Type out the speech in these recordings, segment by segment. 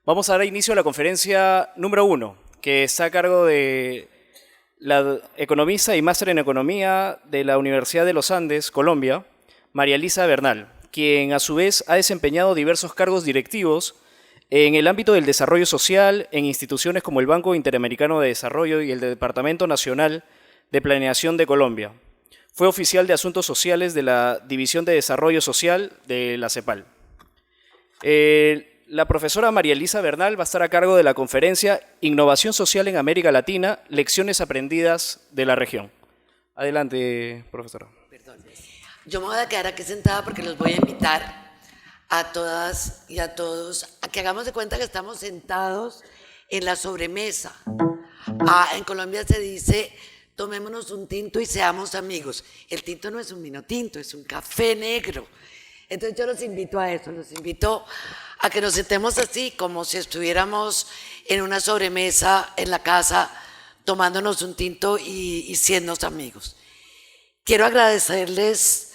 Vamos a dar inicio a la conferencia número 1, que está a cargo de la economista y máster en economía de la Universidad de los Andes, Colombia, María Elisa Bernal, quien a su vez ha desempeñado diversos cargos directivos en el ámbito del desarrollo social en instituciones como el Banco Interamericano de Desarrollo y el Departamento Nacional de Planeación de Colombia. Fue oficial de Asuntos Sociales de la División de Desarrollo Social de la CEPAL. La profesora María Elisa Bernal va a estar a cargo de la conferencia Innovación Social en América Latina, lecciones aprendidas de la región. Adelante, profesora. Perdón. Yo me voy a quedar aquí sentada porque los voy a invitar a todas y a todos a que hagamos de cuenta que estamos sentados en la sobremesa. En Colombia se dice, tomémonos un tinto y seamos amigos. El tinto no es un vino tinto, es un café negro. Entonces yo los invito a eso, los invito a que nos sentemos así, como si estuviéramos en una sobremesa en la casa, tomándonos un tinto y siendo amigos. Quiero agradecerles,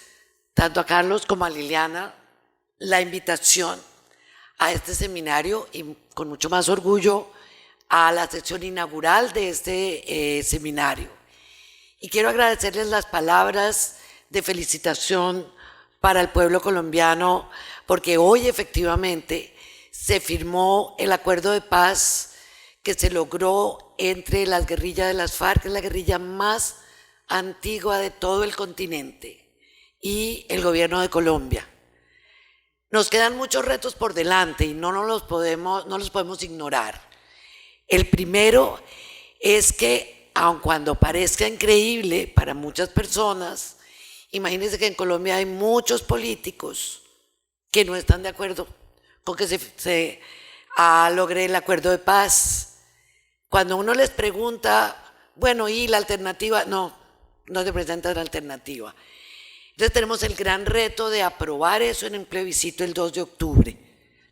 tanto a Carlos como a Liliana, la invitación a este seminario y con mucho más orgullo a la sesión inaugural de este seminario. Y quiero agradecerles las palabras de felicitación para el pueblo colombiano, porque hoy efectivamente se firmó el acuerdo de paz que se logró entre las guerrillas de las FARC, que es la guerrilla más antigua de todo el continente, y el gobierno de Colombia. Nos quedan muchos retos por delante y no los podemos ignorar. El primero es que, aun cuando parezca increíble para muchas personas, imagínense que en Colombia hay muchos políticos que no están de acuerdo con que se logre el acuerdo de paz. Cuando uno les pregunta, bueno, ¿y la alternativa? No se presenta la alternativa. Entonces tenemos el gran reto de aprobar eso en un plebiscito el 2 de octubre.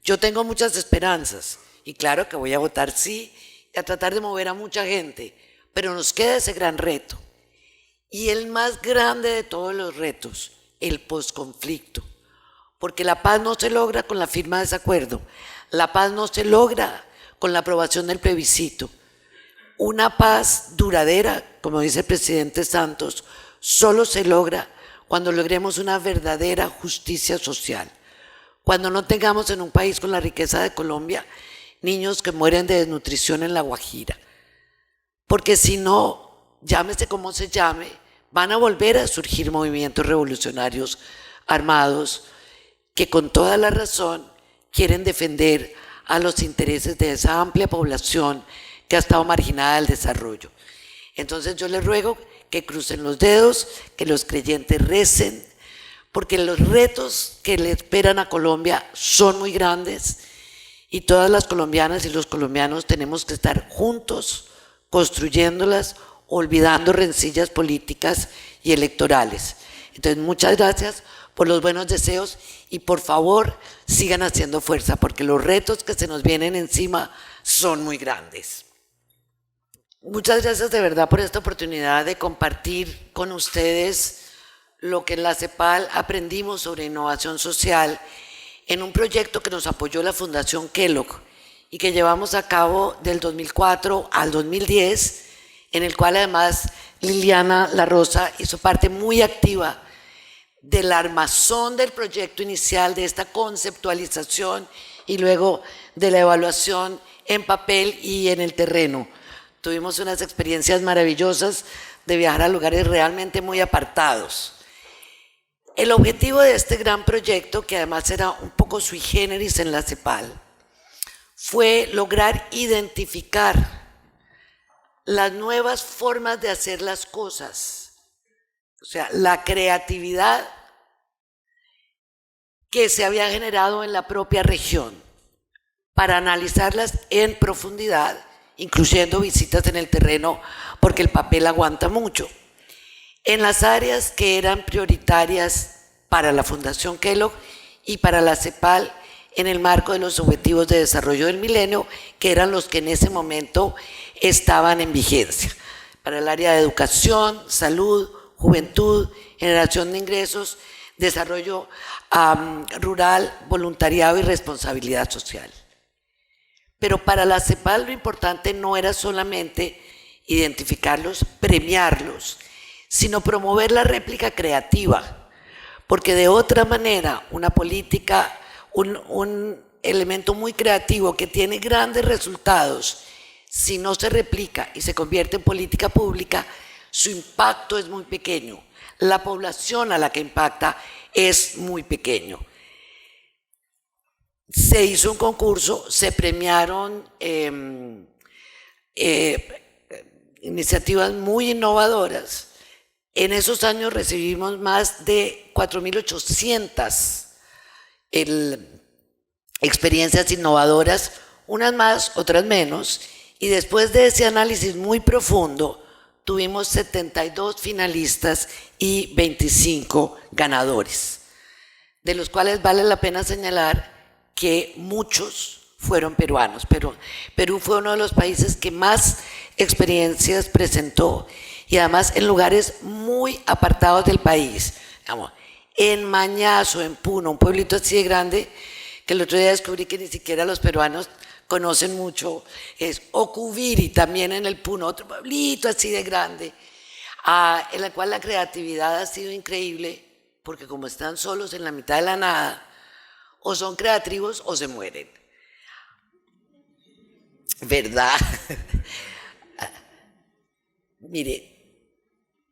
Yo tengo muchas esperanzas y claro que voy a votar sí y a tratar de mover a mucha gente, pero nos queda ese gran reto. Y el más grande de todos los retos, el posconflicto. Porque la paz no se logra con la firma de ese acuerdo. La paz no se logra con la aprobación del plebiscito. Una paz duradera, como dice el presidente Santos, solo se logra cuando logremos una verdadera justicia social. Cuando no tengamos en un país con la riqueza de Colombia niños que mueren de desnutrición en La Guajira. Porque si no, llámese como se llame, van a volver a surgir movimientos revolucionarios armados que con toda la razón quieren defender a los intereses de esa amplia población que ha estado marginada del desarrollo. Entonces yo les ruego que crucen los dedos, que los creyentes recen, porque los retos que le esperan a Colombia son muy grandes y todas las colombianas y los colombianos tenemos que estar juntos construyéndolas, olvidando rencillas políticas y electorales. Entonces muchas gracias por los buenos deseos y por favor sigan haciendo fuerza porque los retos que se nos vienen encima son muy grandes. Muchas gracias de verdad por esta oportunidad de compartir con ustedes lo que en la CEPAL aprendimos sobre innovación social en un proyecto que nos apoyó la Fundación Kellogg y que llevamos a cabo del 2004 al 2010, en el cual además Liliana La Rosa hizo parte muy activa del armazón del proyecto inicial, de esta conceptualización y luego de la evaluación en papel y en el terreno. Tuvimos unas experiencias maravillosas de viajar a lugares realmente muy apartados. El objetivo de este gran proyecto, que además era un poco sui generis en la CEPAL, fue lograr identificar las nuevas formas de hacer las cosas. O sea, la creatividad que se había generado en la propia región para analizarlas en profundidad, incluyendo visitas en el terreno, porque el papel aguanta mucho. En las áreas que eran prioritarias para la Fundación Kellogg y para la CEPAL en el marco de los Objetivos de Desarrollo del Milenio, que eran los que en ese momento estaban en vigencia, para el área de educación, salud, juventud, generación de ingresos, desarrollo rural, voluntariado y responsabilidad social. Pero para la CEPAL lo importante no era solamente identificarlos, premiarlos, sino promover la réplica creativa, porque de otra manera una política, un elemento muy creativo que tiene grandes resultados, si no se replica y se convierte en política pública, su impacto es muy pequeño. La población a la que impacta es muy pequeño. Se hizo un concurso, se premiaron iniciativas muy innovadoras. En esos años recibimos más de 4.800 experiencias innovadoras, unas más, otras menos, y después de ese análisis muy profundo, tuvimos 72 finalistas y 25 ganadores, de los cuales vale la pena señalar que muchos fueron peruanos. Perú fue uno de los países que más experiencias presentó, y además en lugares muy apartados del país, digamos, en Mañazo, en Puno, un pueblito así de grande, que el otro día descubrí que ni siquiera los peruanos conocen mucho, es Ocubiri, también en el Puno, otro pueblito así de grande, en el cual la creatividad ha sido increíble, porque como están solos en la mitad de la nada, o son creativos o se mueren. ¿Verdad? Mire,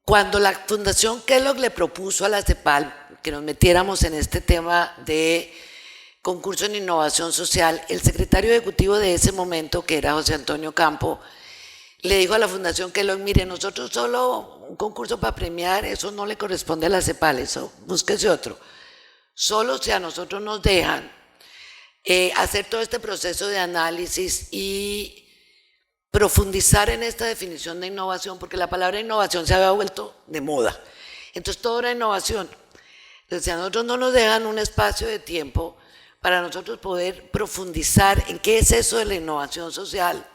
cuando la Fundación Kellogg le propuso a la CEPAL que nos metiéramos en este tema de concurso en innovación social, el secretario ejecutivo de ese momento, que era José Antonio Campo, le dijo a la Fundación Kellogg: mire, nosotros solo un concurso para premiar, eso no le corresponde a la CEPAL, eso búsquese otro. Solo si a nosotros nos dejan hacer todo este proceso de análisis y profundizar en esta definición de innovación, porque la palabra innovación se había vuelto de moda. Entonces todo era innovación. Entonces a nosotros no nos dejan un espacio de tiempo para nosotros poder profundizar en qué es eso de la innovación social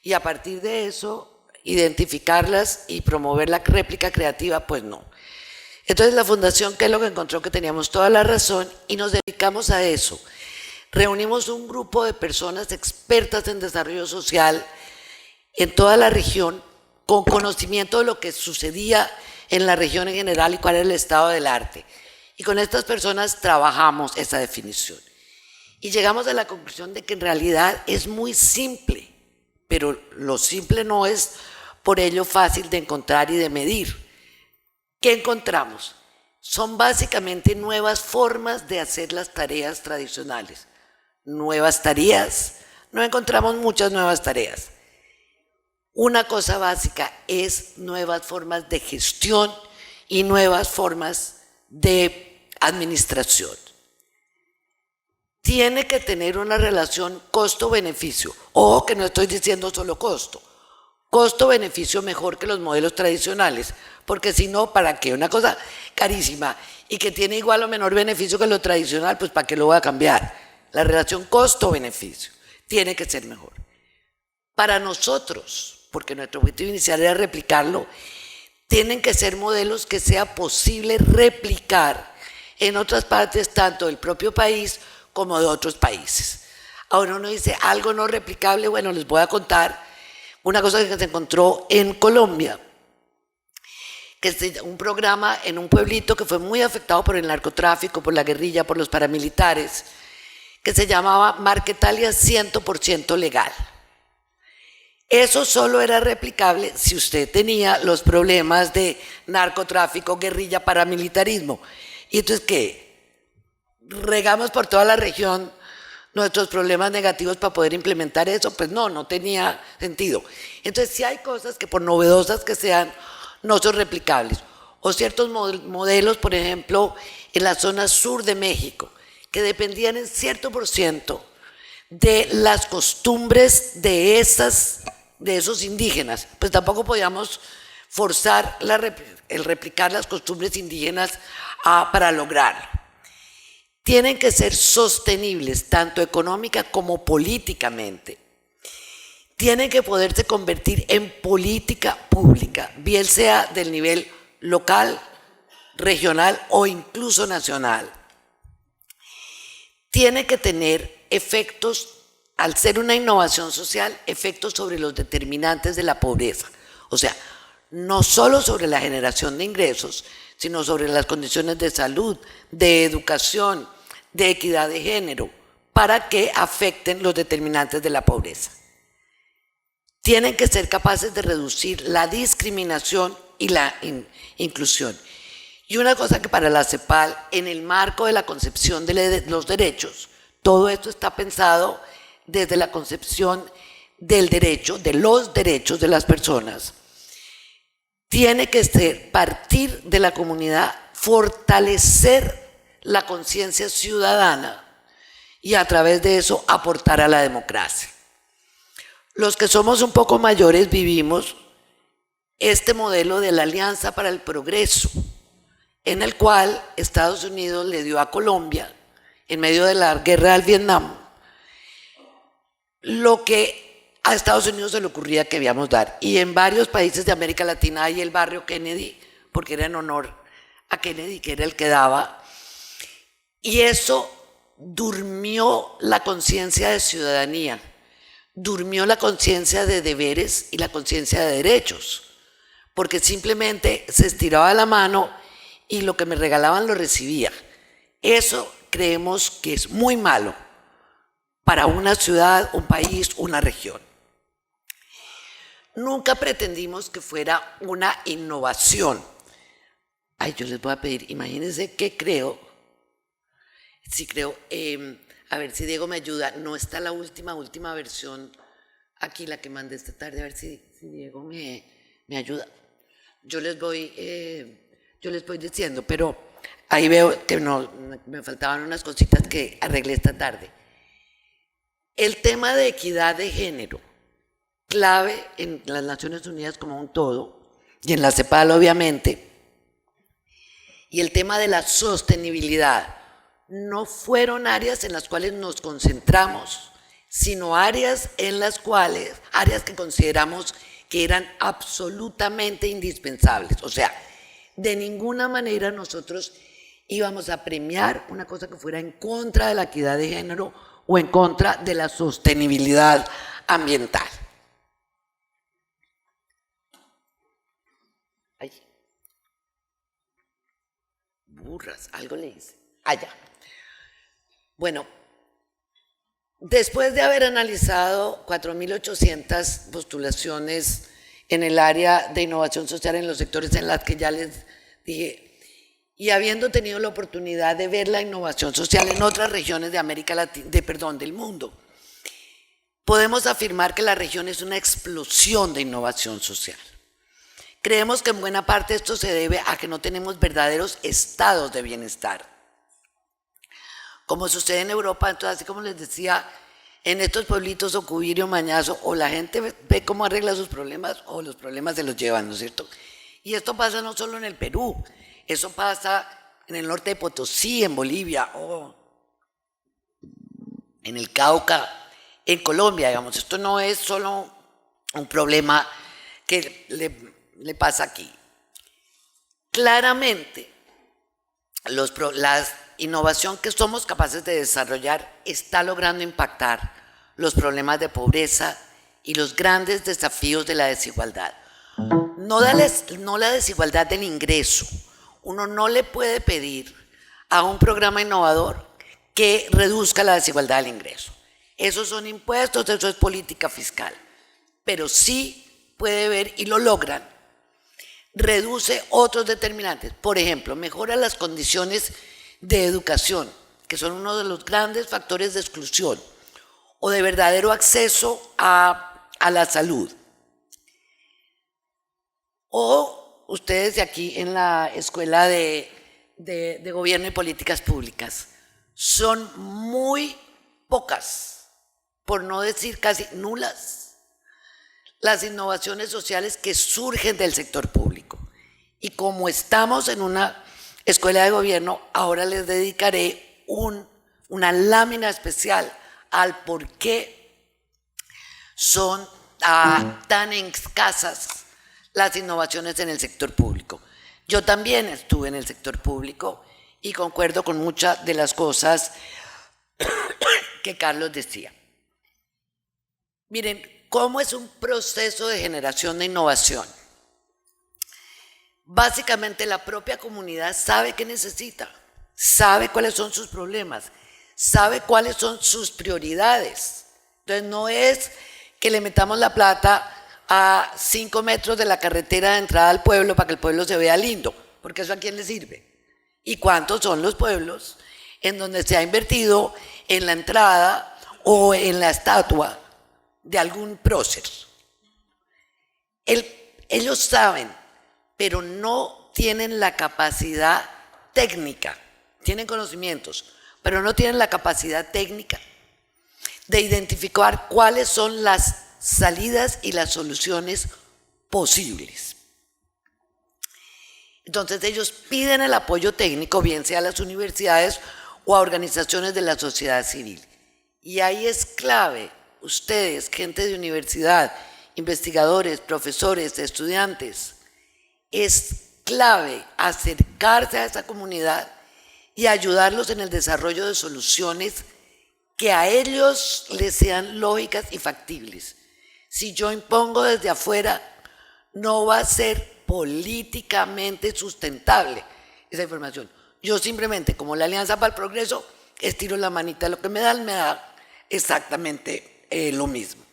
y a partir de eso identificarlas y promover la réplica creativa, pues no. Entonces la Fundación Kellogg encontró que teníamos toda la razón y nos dedicamos a eso. Reunimos un grupo de personas expertas en desarrollo social en toda la región, con conocimiento de lo que sucedía en la región en general y cuál era el estado del arte. Y con estas personas trabajamos esa definición. Y llegamos a la conclusión de que en realidad es muy simple, pero lo simple no es por ello fácil de encontrar y de medir. ¿Qué encontramos? Son básicamente nuevas formas de hacer las tareas tradicionales. Nuevas tareas, no encontramos muchas nuevas tareas. Una cosa básica es nuevas formas de gestión y nuevas formas de administración. Tiene que tener una relación costo-beneficio. Ojo que no estoy diciendo solo costo. Costo-beneficio mejor que los modelos tradicionales, porque si no, ¿para qué? Una cosa carísima y que tiene igual o menor beneficio que lo tradicional, pues ¿para qué lo voy a cambiar? La relación costo-beneficio tiene que ser mejor. Para nosotros, porque nuestro objetivo inicial era replicarlo, tienen que ser modelos que sea posible replicar en otras partes, tanto del propio país como de otros países. Ahora uno dice, algo no replicable, bueno, les voy a contar una cosa que se encontró en Colombia, que es un programa en un pueblito que fue muy afectado por el narcotráfico, por la guerrilla, por los paramilitares, que se llamaba Marquetalia 100% legal. Eso solo era replicable si usted tenía los problemas de narcotráfico, guerrilla, paramilitarismo. Y entonces, ¿qué? ¿Regamos por toda la región nuestros problemas negativos para poder implementar eso? Pues no, no tenía sentido. Entonces, sí hay cosas que por novedosas que sean, no son replicables. O ciertos modelos, por ejemplo, en la zona sur de México, que dependían en cierto % de las costumbres de esos indígenas, pues tampoco podíamos forzar el replicar las costumbres indígenas para lograrlo. Tienen que ser sostenibles, tanto económica como políticamente. Tienen que poderse convertir en política pública, bien sea del nivel local, regional o incluso nacional. Tiene que tener efectos, al ser una innovación social, efectos sobre los determinantes de la pobreza. O sea, no solo sobre la generación de ingresos, sino sobre las condiciones de salud, de educación, de equidad de género, para que afecten los determinantes de la pobreza. Tienen que ser capaces de reducir la discriminación y la inclusión. Y una cosa que para la CEPAL, en el marco de la concepción de los derechos, todo esto está pensado desde la concepción del derecho, de los derechos de las personas. Tiene que partir de la comunidad, fortalecer la conciencia ciudadana y a través de eso aportar a la democracia. Los que somos un poco mayores vivimos este modelo de la Alianza para el Progreso, en el cual Estados Unidos le dio a Colombia, en medio de la guerra del Vietnam, lo que a Estados Unidos se le ocurría que debíamos dar. Y en varios países de América Latina hay el barrio Kennedy, porque era en honor a Kennedy, que era el que daba. Y eso durmió la conciencia de ciudadanía, durmió la conciencia de deberes y la conciencia de derechos, porque simplemente se estiraba la mano y lo que me regalaban lo recibía. Eso creemos que es muy malo para una ciudad, un país, una región. Nunca pretendimos que fuera una innovación. Ay, yo les voy a pedir, imagínense qué creo. Sí creo, a ver si Diego me ayuda, no está la última versión aquí, la que mandé esta tarde, a ver si Diego me ayuda. Yo les voy diciendo, pero ahí veo que me faltaban unas cositas que arreglé esta tarde. El tema de equidad de género, clave en las Naciones Unidas como un todo, y en la CEPAL obviamente, y el tema de la sostenibilidad, no fueron áreas en las cuales nos concentramos, sino áreas que consideramos que eran absolutamente indispensables. O sea, de ninguna manera nosotros íbamos a premiar una cosa que fuera en contra de la equidad de género o en contra de la sostenibilidad ambiental. Ay. Burras, algo le hice. Allá. Bueno, después de haber analizado 4.800 postulaciones en el área de innovación social en los sectores en los que ya les dije, y habiendo tenido la oportunidad de ver la innovación social en otras regiones de América Latina, del mundo, podemos afirmar que la región es una explosión de innovación social. Creemos que en buena parte esto se debe a que no tenemos verdaderos estados de bienestar. Como sucede en Europa, entonces, así como les decía, en estos pueblitos o Cubirio, Mañazo, o la gente ve cómo arregla sus problemas o los problemas se los llevan, ¿no es cierto? Y esto pasa no solo en el Perú, eso pasa en el norte de Potosí, en Bolivia, o en el Cauca, en Colombia, digamos. Esto no es solo un problema que le pasa aquí. Claramente, la innovación que somos capaces de desarrollar está logrando impactar los problemas de pobreza y los grandes desafíos de la desigualdad. No la desigualdad del ingreso. Uno no le puede pedir a un programa innovador que reduzca la desigualdad del ingreso. Esos son impuestos, eso es política fiscal. Pero sí puede ver, y lo logran, reduce otros determinantes. Por ejemplo, mejora las condiciones de educación, que son uno de los grandes factores de exclusión, o de verdadero acceso a la salud. O ustedes de aquí en la Escuela de Gobierno y Políticas Públicas, son muy pocas, por no decir casi nulas, las innovaciones sociales que surgen del sector público. Y como estamos en una escuela de gobierno, ahora les dedicaré una lámina especial al por qué son tan escasas las innovaciones en el sector público. Yo también estuve en el sector público y concuerdo con muchas de las cosas que Carlos decía. Miren, ¿cómo es un proceso de generación de innovación? Básicamente la propia comunidad sabe qué necesita, sabe cuáles son sus problemas, sabe cuáles son sus prioridades. Entonces no es que le metamos la plata a 5 metros de la carretera de entrada al pueblo para que el pueblo se vea lindo, porque eso a quién le sirve. ¿Y cuántos son los pueblos en donde se ha invertido en la entrada o en la estatua de algún prócer? Ellos saben, pero no tienen la capacidad técnica, tienen conocimientos, pero no tienen la capacidad técnica de identificar cuáles son las salidas y las soluciones posibles. Entonces ellos piden el apoyo técnico, bien sea a las universidades o a organizaciones de la sociedad civil. Y ahí es clave, ustedes, gente de universidad, investigadores, profesores, estudiantes, es clave acercarse a esa comunidad y ayudarlos en el desarrollo de soluciones que a ellos les sean lógicas y factibles. Si yo impongo desde afuera, no va a ser políticamente sustentable esa información. Yo simplemente, como la Alianza para el Progreso, estiro la manita, lo que me da exactamente lo mismo.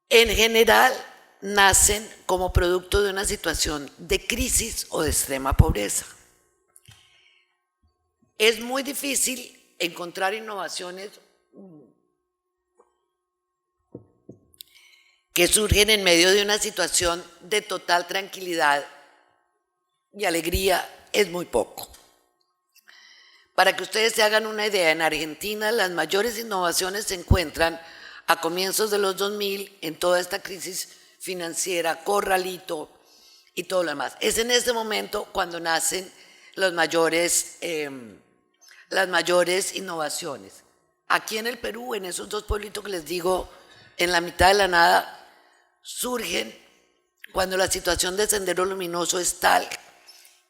En general, nacen como producto de una situación de crisis o de extrema pobreza. Es muy difícil encontrar innovaciones que surgen en medio de una situación de total tranquilidad y alegría, es muy poco. Para que ustedes se hagan una idea, en Argentina las mayores innovaciones se encuentran a comienzos de los 2000 en toda esta crisis financiera, corralito y todo lo demás. Es en este momento cuando nacen las mayores innovaciones. Aquí en el Perú, en esos dos pueblitos que les digo, en la mitad de la nada, surgen cuando la situación de Sendero Luminoso es tal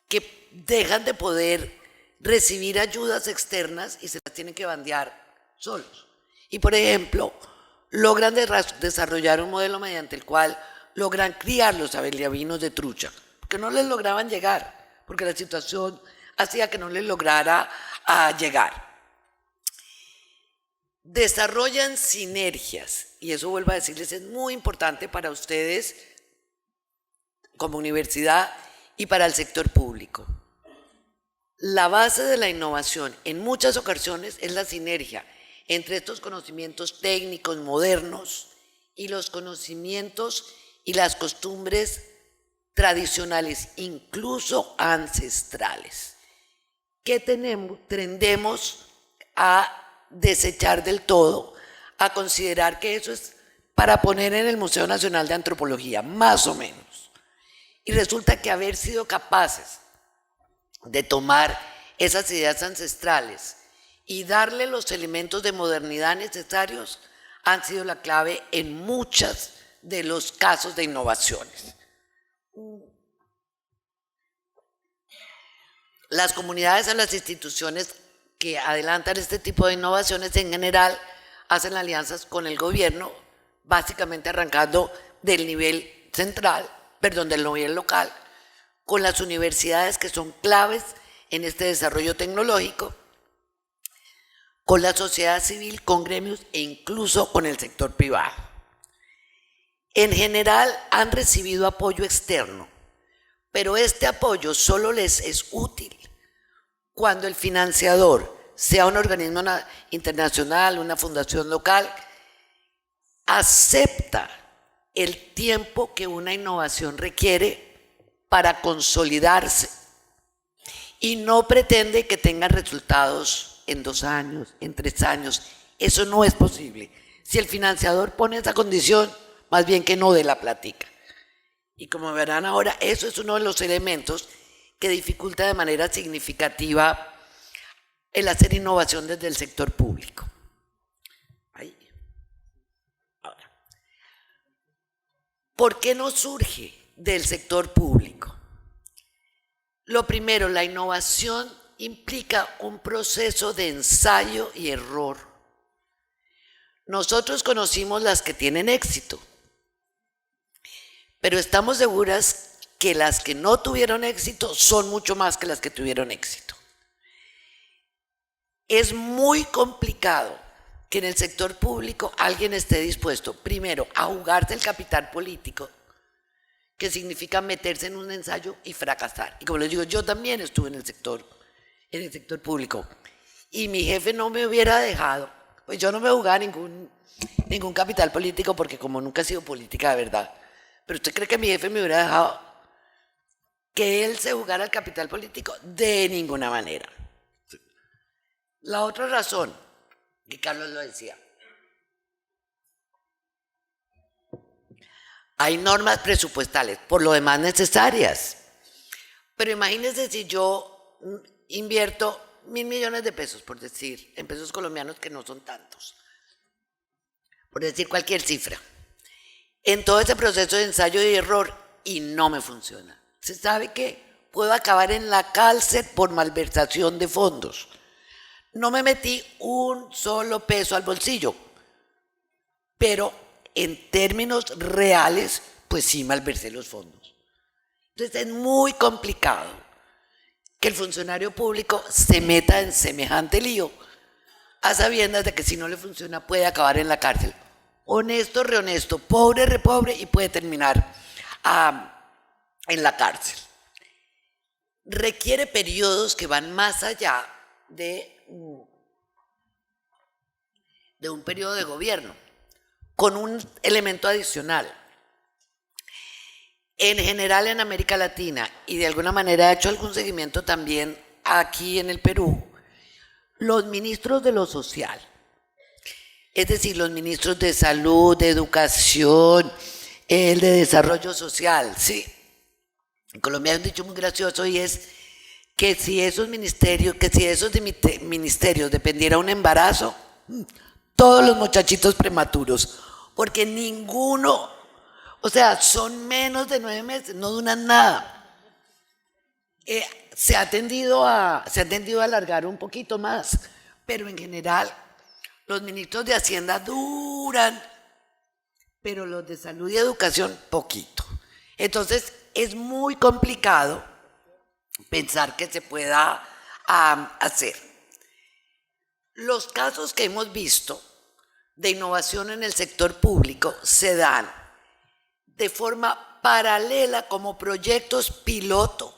que dejan de poder recibir ayudas externas y se las tienen que bandear solos. Y por ejemplo, logran desarrollar un modelo mediante el cual logran criar los abeliavinos de trucha, porque no les lograban llegar, porque la situación hacía que no les lograra llegar. Desarrollan sinergias, y eso vuelvo a decirles, es muy importante para ustedes como universidad y para el sector público. La base de la innovación en muchas ocasiones es la sinergia entre estos conocimientos técnicos modernos y los conocimientos y las costumbres tradicionales, incluso ancestrales, que tendemos a desechar del todo, a considerar que eso es para poner en el Museo Nacional de Antropología, más o menos. Y resulta que haber sido capaces de tomar esas ideas ancestrales y darle los elementos de modernidad necesarios han sido la clave en muchos de los casos de innovaciones. Las comunidades o las instituciones que adelantan este tipo de innovaciones en general hacen alianzas con el gobierno, básicamente arrancando del nivel central, del nivel local, con las universidades que son claves en este desarrollo tecnológico, con la sociedad civil, con gremios e incluso con el sector privado. En general han recibido apoyo externo, pero este apoyo solo les es útil cuando el financiador, sea un organismo internacional, una fundación local, acepta el tiempo que una innovación requiere para consolidarse y no pretende que tenga resultados en 2 años, en 3 años. Eso no es posible. Si el financiador pone esa condición, más bien que no dé la plática. Y como verán ahora, eso es uno de los elementos que dificulta de manera significativa el hacer innovación desde el sector público. Ahí. Ahora, ¿por qué no surge del sector público? Lo primero, la innovación implica un proceso de ensayo y error. Nosotros conocimos las que tienen éxito, pero estamos seguras que las que no tuvieron éxito son mucho más que las que tuvieron éxito. Es muy complicado que en el sector público alguien esté dispuesto, primero, a jugarse el capital político, que significa meterse en un ensayo y fracasar. Y como les digo, yo también estuve en el sector público, y mi jefe no me hubiera dejado, pues yo no me jugaba ningún capital político, porque como nunca he sido política de verdad, pero ¿usted cree que mi jefe me hubiera dejado que él se jugara el capital político? De ninguna manera. La otra razón, que Carlos lo decía, hay normas presupuestales, por lo demás necesarias, pero imagínense si yo invierto 1.000 millones de pesos, por decir, en pesos colombianos, que no son tantos, por decir cualquier cifra, en todo ese proceso de ensayo y error, y no me funciona. ¿Se sabe que puedo acabar en la cárcel por malversación de fondos? No me metí un solo peso al bolsillo, pero en términos reales, pues sí malversé los fondos. Entonces es muy complicado que el funcionario público se meta en semejante lío, a sabiendas de que si no le funciona puede acabar en la cárcel. Honesto, rehonesto, pobre, repobre, y puede terminar en la cárcel. Requiere periodos que van más allá de un periodo de gobierno, con un elemento adicional. En general en América Latina, y de alguna manera he hecho algún seguimiento también aquí en el Perú, los ministros de lo social, es decir, los ministros de salud, de educación, el de desarrollo social, sí. En Colombia hay un dicho muy gracioso, y es que si esos ministerios dependiera un embarazo, todos los muchachitos prematuros, porque ninguno, o sea, son menos de 9 meses, no duran nada. Se ha tendido a alargar un poquito más, pero en general los ministros de Hacienda duran, pero los de salud y educación poquito. Entonces es muy complicado pensar que se pueda hacer. Los casos que hemos visto de innovación en el sector público se dan de forma paralela como proyectos piloto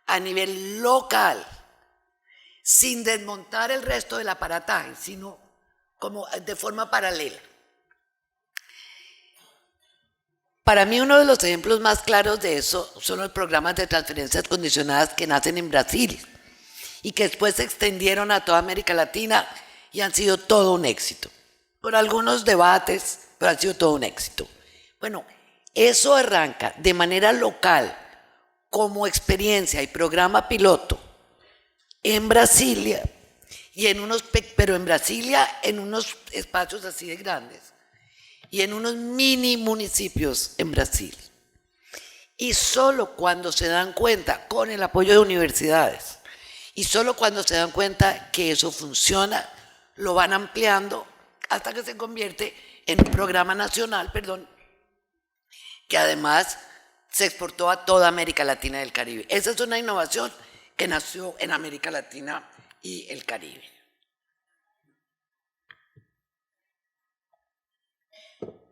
a nivel local, sin desmontar el resto del aparataje, sino como de forma paralela. Para mí uno de los ejemplos más claros de eso son los programas de transferencias condicionadas que nacen en Brasil y que después se extendieron a toda América Latina y han sido todo un éxito. Por algunos debates, pero ha sido todo un éxito. Bueno, eso arranca de manera local como experiencia y programa piloto en Brasilia, pero en Brasilia en unos espacios así de grandes y en unos mini municipios en Brasil. Y solo cuando se dan cuenta, con el apoyo de universidades, y solo cuando se dan cuenta que eso funciona, lo van ampliando hasta que se convierte en un programa nacional, que además se exportó a toda América Latina y el Caribe. Esa es una innovación que nació en América Latina y el Caribe.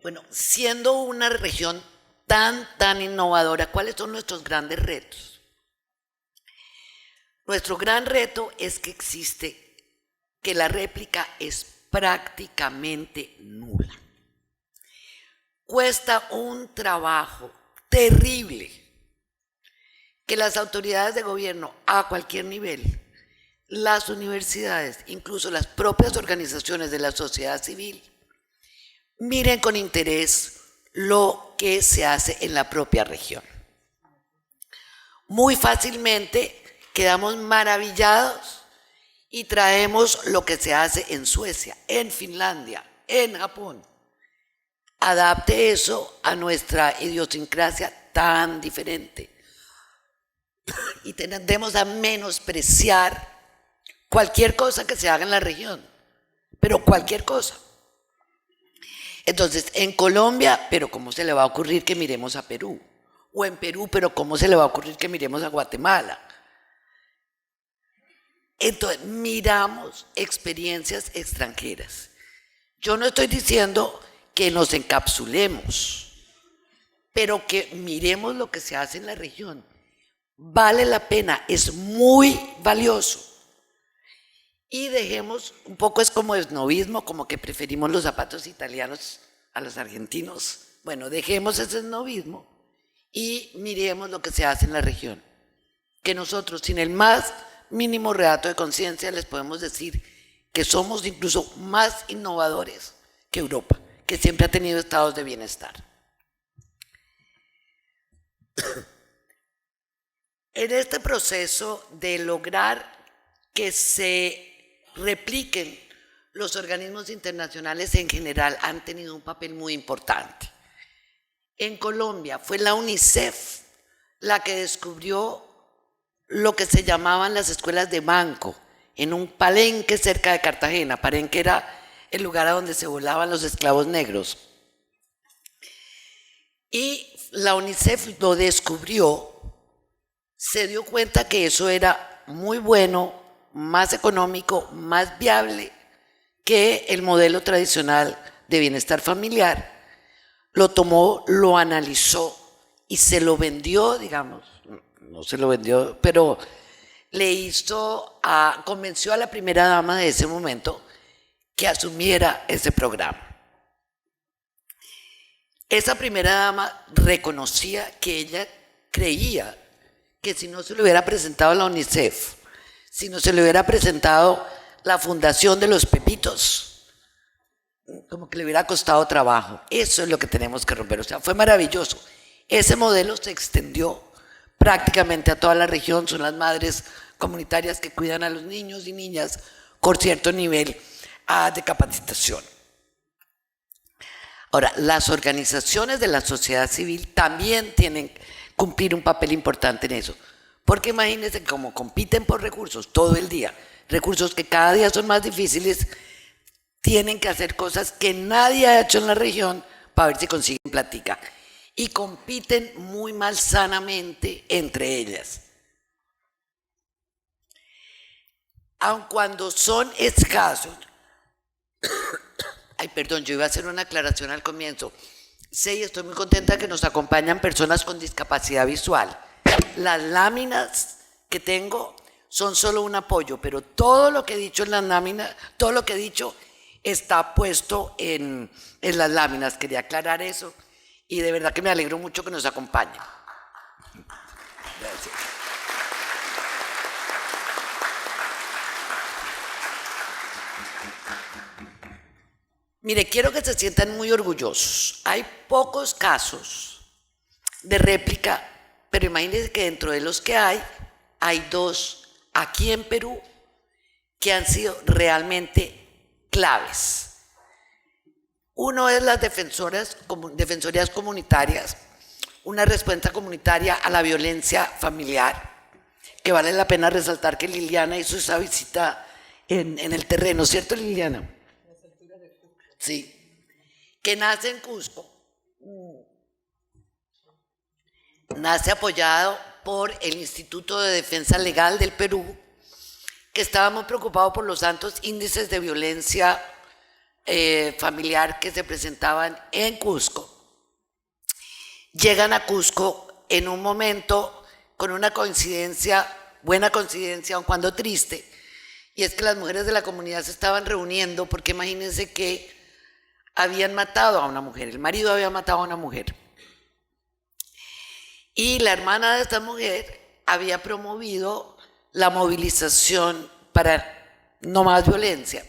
Bueno, siendo una región tan innovadora, ¿cuáles son nuestros grandes retos? Nuestro gran reto es que la réplica es prácticamente nula. Cuesta un trabajo terrible que las autoridades de gobierno a cualquier nivel, las universidades, incluso las propias organizaciones de la sociedad civil, miren con interés lo que se hace en la propia región. Muy fácilmente quedamos maravillados y traemos lo que se hace en Suecia, en Finlandia, en Japón. Adapte eso a nuestra idiosincrasia tan diferente. Y tendemos a menospreciar cualquier cosa que se haga en la región, pero cualquier cosa. Entonces, en Colombia, pero ¿cómo se le va a ocurrir que miremos a Perú? O en Perú, pero ¿cómo se le va a ocurrir que miremos a Guatemala? Entonces, miramos experiencias extranjeras. Yo no estoy diciendo que nos encapsulemos, pero que miremos lo que se hace en la región. Vale la pena, es muy valioso. Y dejemos, un poco es como esnobismo, como que preferimos los zapatos italianos a los argentinos. Bueno, dejemos ese esnobismo y miremos lo que se hace en la región. Que nosotros, sin el más mínimo redato de conciencia, les podemos decir que somos incluso más innovadores que Europa, que siempre ha tenido estados de bienestar. En este proceso de lograr que se repliquen, los organismos internacionales en general han tenido un papel muy importante. En Colombia fue la UNICEF la que descubrió lo que se llamaban las escuelas de banco en un palenque cerca de Cartagena. Palenque era el lugar a donde se volaban los esclavos negros. Y la UNICEF lo descubrió, se dio cuenta que eso era muy bueno, más económico, más viable que el modelo tradicional de bienestar familiar. Lo tomó, lo analizó y se lo vendió, digamos, no se lo vendió, pero convenció a la primera dama de ese momento que asumiera ese programa. Esa primera dama reconocía que ella creía que si no se le hubiera presentado a la UNICEF, si no se le hubiera presentado la Fundación de los Pepitos, como que le hubiera costado trabajo. Eso es lo que tenemos que romper. O sea, fue maravilloso. Ese modelo se extendió prácticamente a toda la región. Son las madres comunitarias que cuidan a los niños y niñas con cierto nivel de capacitación. Ahora, las organizaciones de la sociedad civil también tienen que cumplir un papel importante en eso. Porque imagínense cómo compiten por recursos todo el día, recursos que cada día son más difíciles, tienen que hacer cosas que nadie ha hecho en la región para ver si consiguen plática. Y compiten muy malsanamente entre ellas. Aun cuando son escasos, yo iba a hacer una aclaración al comienzo. Sí, estoy muy contenta que nos acompañan personas con discapacidad visual. Las láminas que tengo son solo un apoyo, pero todo lo que he dicho en las láminas, todo lo que he dicho está puesto en las láminas. Quería aclarar eso y de verdad que me alegro mucho que nos acompañen. Gracias. Mire, quiero que se sientan muy orgullosos. Hay pocos casos de réplica, pero imagínense que dentro de los que hay dos aquí en Perú que han sido realmente claves. Uno es las defensorías comunitarias, una respuesta comunitaria a la violencia familiar, que vale la pena resaltar que Liliana hizo esa visita en el terreno, ¿cierto, Liliana? Sí, que nace en Cusco, nace apoyado por el Instituto de Defensa Legal del Perú, que estaba muy preocupado por los altos índices de violencia familiar que se presentaban en Cusco. Llegan a Cusco en un momento con una coincidencia, buena coincidencia, aun cuando triste, y es que las mujeres de la comunidad se estaban reuniendo porque imagínense que habían matado a una mujer, el marido había matado a una mujer. Y la hermana de esta mujer había promovido la movilización para no más violencia.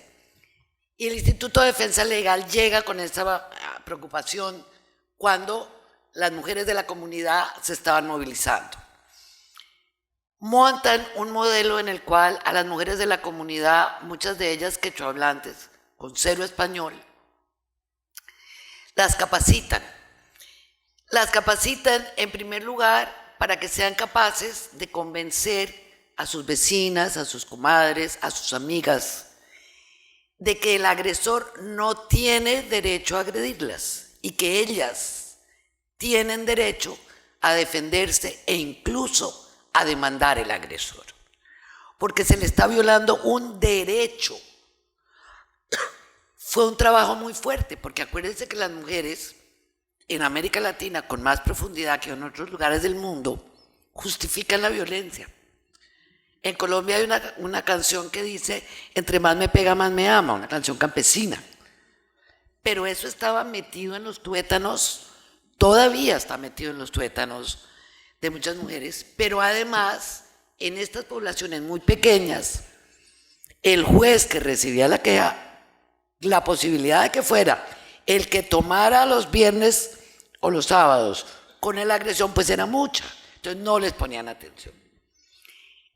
Y el Instituto de Defensa Legal llega con esa preocupación cuando las mujeres de la comunidad se estaban movilizando. Montan un modelo en el cual a las mujeres de la comunidad, muchas de ellas quechohablantes, con cero español, las capacitan. Las capacitan en primer lugar para que sean capaces de convencer a sus vecinas, a sus comadres, a sus amigas, de que el agresor no tiene derecho a agredirlas y que ellas tienen derecho a defenderse e incluso a demandar el agresor, porque se le está violando un derecho. Fue un trabajo muy fuerte, porque acuérdense que las mujeres en América Latina, con más profundidad que en otros lugares del mundo, justifican la violencia. En Colombia hay una canción que dice, entre más me pega, más me ama, una canción campesina. Pero eso estaba metido en los tuétanos, todavía está metido en los tuétanos de muchas mujeres, pero además, en estas poblaciones muy pequeñas, el juez que recibía la queja, la posibilidad de que fuera el que tomara los viernes o los sábados con la agresión, pues era mucha, entonces no les ponían atención.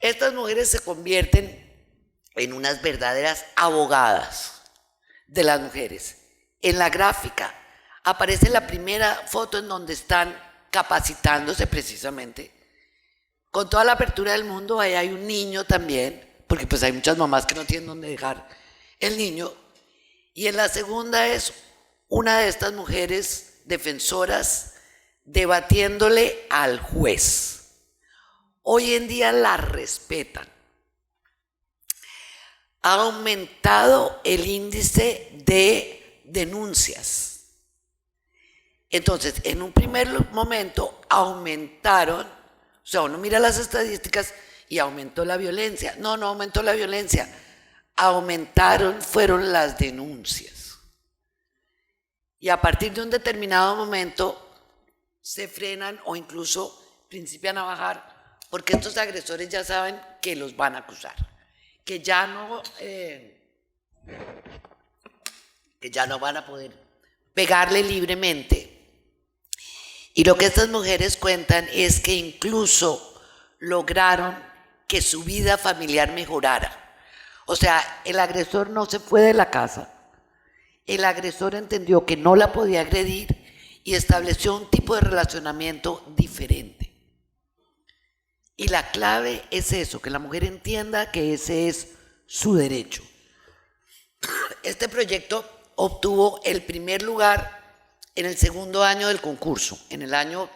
Estas mujeres se convierten en unas verdaderas abogadas de las mujeres. En la gráfica aparece la primera foto en donde están capacitándose precisamente. Con toda la apertura del mundo, ahí hay un niño también, porque pues hay muchas mamás que no tienen dónde dejar el niño. Y en la segunda es una de estas mujeres defensoras debatiéndole al juez. Hoy en día la respetan. Ha aumentado el índice de denuncias. Entonces, en un primer momento aumentaron, o sea, uno mira las estadísticas y aumentó la violencia. No aumentó la violencia, fueron las denuncias. Y a partir de un determinado momento se frenan o incluso principian a bajar, porque estos agresores ya saben que los van a acusar, que ya no van a poder pegarle libremente. Y lo que estas mujeres cuentan es que incluso lograron que su vida familiar mejorara. O sea, el agresor no se fue de la casa. El agresor entendió que no la podía agredir y estableció un tipo de relacionamiento diferente. Y la clave es eso, que la mujer entienda que ese es su derecho. Este proyecto obtuvo el primer lugar en el segundo año del concurso. En el año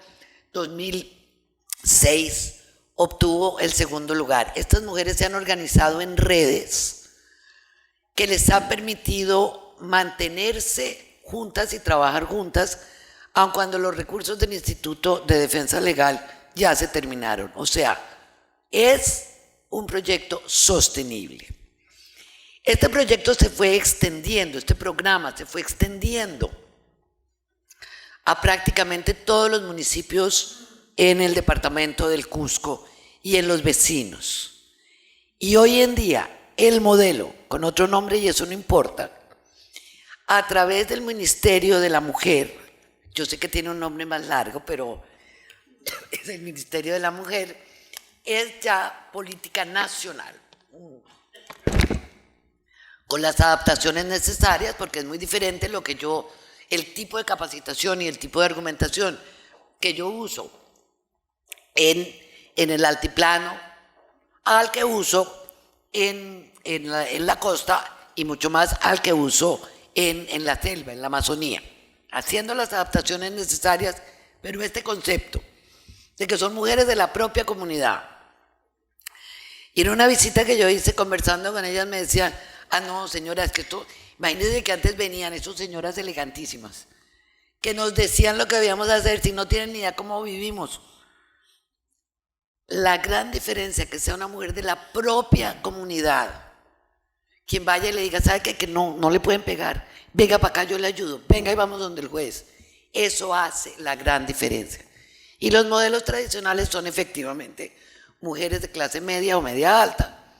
2006 obtuvo el segundo lugar. Estas mujeres se han organizado en redes que les han permitido mantenerse juntas y trabajar juntas, aun cuando los recursos del Instituto de Defensa Legal ya se terminaron. O sea, es un proyecto sostenible. Este proyecto se fue extendiendo, este programa se fue extendiendo a prácticamente todos los municipios en el departamento del Cusco y en los vecinos. Y hoy en día el modelo, con otro nombre y eso no importa, a través del Ministerio de la Mujer, yo sé que tiene un nombre más largo, pero es el Ministerio de la Mujer, es ya política nacional, con las adaptaciones necesarias, porque es muy diferente el tipo de capacitación y el tipo de argumentación que yo uso en el altiplano al que uso en la costa y mucho más al que uso en la selva, en la Amazonía, haciendo las adaptaciones necesarias, pero este concepto de que son mujeres de la propia comunidad. Y en una visita que yo hice conversando con ellas me decían, no señora, es que esto, imagínense que antes venían esas señoras elegantísimas, que nos decían lo que debíamos hacer si no tienen ni idea cómo vivimos. La gran diferencia es que sea una mujer de la propia comunidad, quien vaya y le diga, ¿sabe qué? Que no le pueden pegar, venga para acá, yo le ayudo, venga y vamos donde el juez. Eso hace la gran diferencia. Y los modelos tradicionales son efectivamente mujeres de clase media o media alta,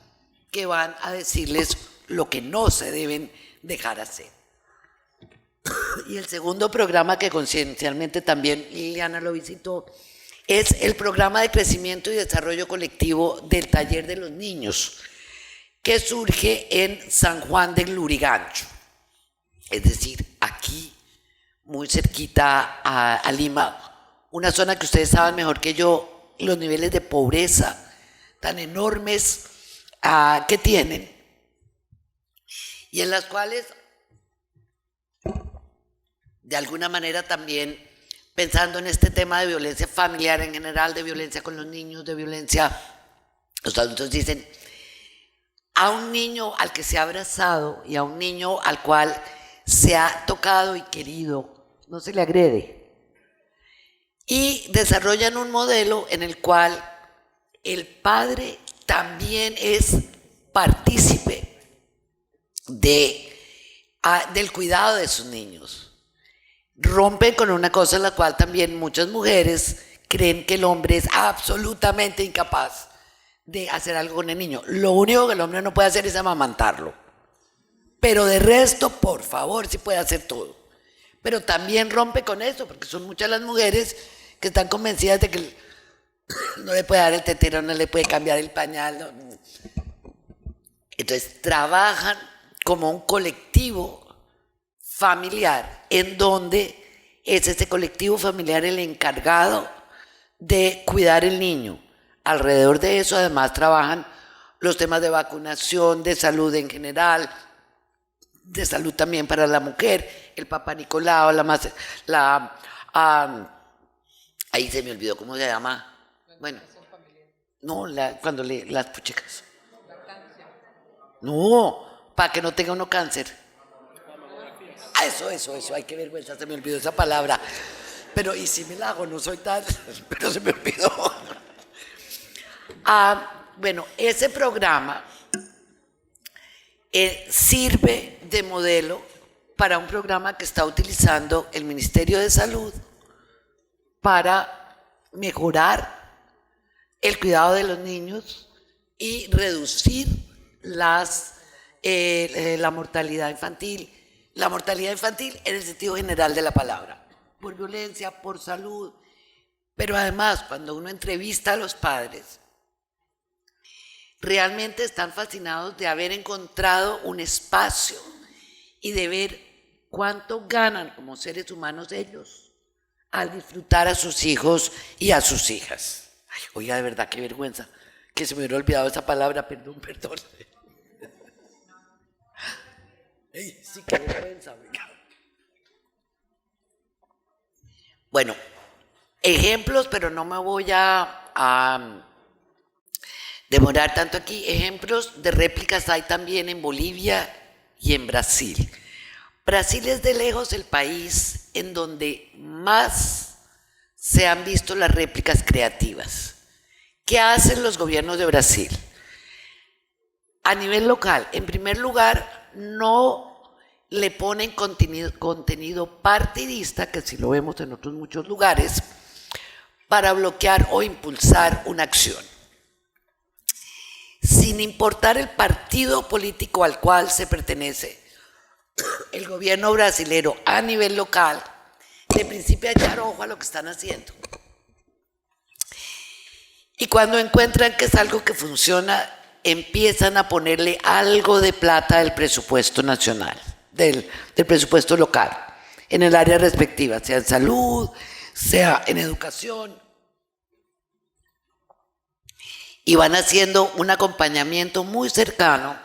que van a decirles lo que no se deben dejar hacer. Y el segundo programa que coincidencialmente también Liliana lo visitó es el programa de crecimiento y desarrollo colectivo del Taller de los Niños, que surge en San Juan del Lurigancho, es decir, aquí, muy cerquita a Lima, una zona que ustedes saben mejor que yo, los niveles de pobreza tan enormes que tienen, y en las cuales, de alguna manera también, pensando en este tema de violencia familiar en general, de violencia con los niños, de violencia, los adultos dicen, a un niño al que se ha abrazado y a un niño al cual se ha tocado y querido, no se le agrede. Y desarrollan un modelo en el cual el padre también es partícipe del cuidado de sus niños. Rompen con una cosa en la cual también muchas mujeres creen que el hombre es absolutamente incapaz de hacer algo con el niño. Lo único que el hombre no puede hacer es amamantarlo. Pero de resto, por favor, sí puede hacer todo. Pero también rompe con eso, porque son muchas las mujeres que están convencidas de que no le puede dar el tetero, no le puede cambiar el pañal. No. Entonces trabajan como un colectivo familiar, en donde es ese colectivo familiar el encargado de cuidar el niño. Alrededor de eso, además, trabajan los temas de vacunación, de salud en general, de salud también para la mujer, el Papá Nicolau, ahí se me olvidó cómo se llama. Bueno, no, cuando las puchecas. No, para que no tenga uno cáncer. Eso, ay, qué vergüenza, se me olvidó esa palabra. Pero, y si me la hago, no soy tal, pero se me olvidó. Bueno, ese programa sirve de modelo para un programa que está utilizando el Ministerio de Salud para mejorar el cuidado de los niños y reducir la mortalidad infantil. La mortalidad infantil en el sentido general de la palabra, por violencia, por salud, pero además cuando uno entrevista a los padres, realmente están fascinados de haber encontrado un espacio y de ver cuánto ganan como seres humanos ellos al disfrutar a sus hijos y a sus hijas. Ay, oiga, de verdad, qué vergüenza, que se me hubiera olvidado esa palabra, perdón. Ey, sí, qué vergüenza, Bueno, ejemplos, pero no me voy a demorar tanto aquí. Ejemplos de réplicas hay también en Bolivia y en Brasil. Brasil es de lejos el país en donde más se han visto las réplicas creativas. ¿Qué hacen los gobiernos de Brasil? A nivel local, en primer lugar, no le ponen contenido partidista, que si lo vemos en otros muchos lugares, para bloquear o impulsar una acción. Sin importar el partido político al cual se pertenece, el gobierno brasilero a nivel local, de principio a echar ojo a lo que están haciendo. Y cuando encuentran que es algo que funciona, empiezan a ponerle algo de plata del presupuesto nacional, del presupuesto local, en el área respectiva, sea en salud, sea en educación. Y van haciendo un acompañamiento muy cercano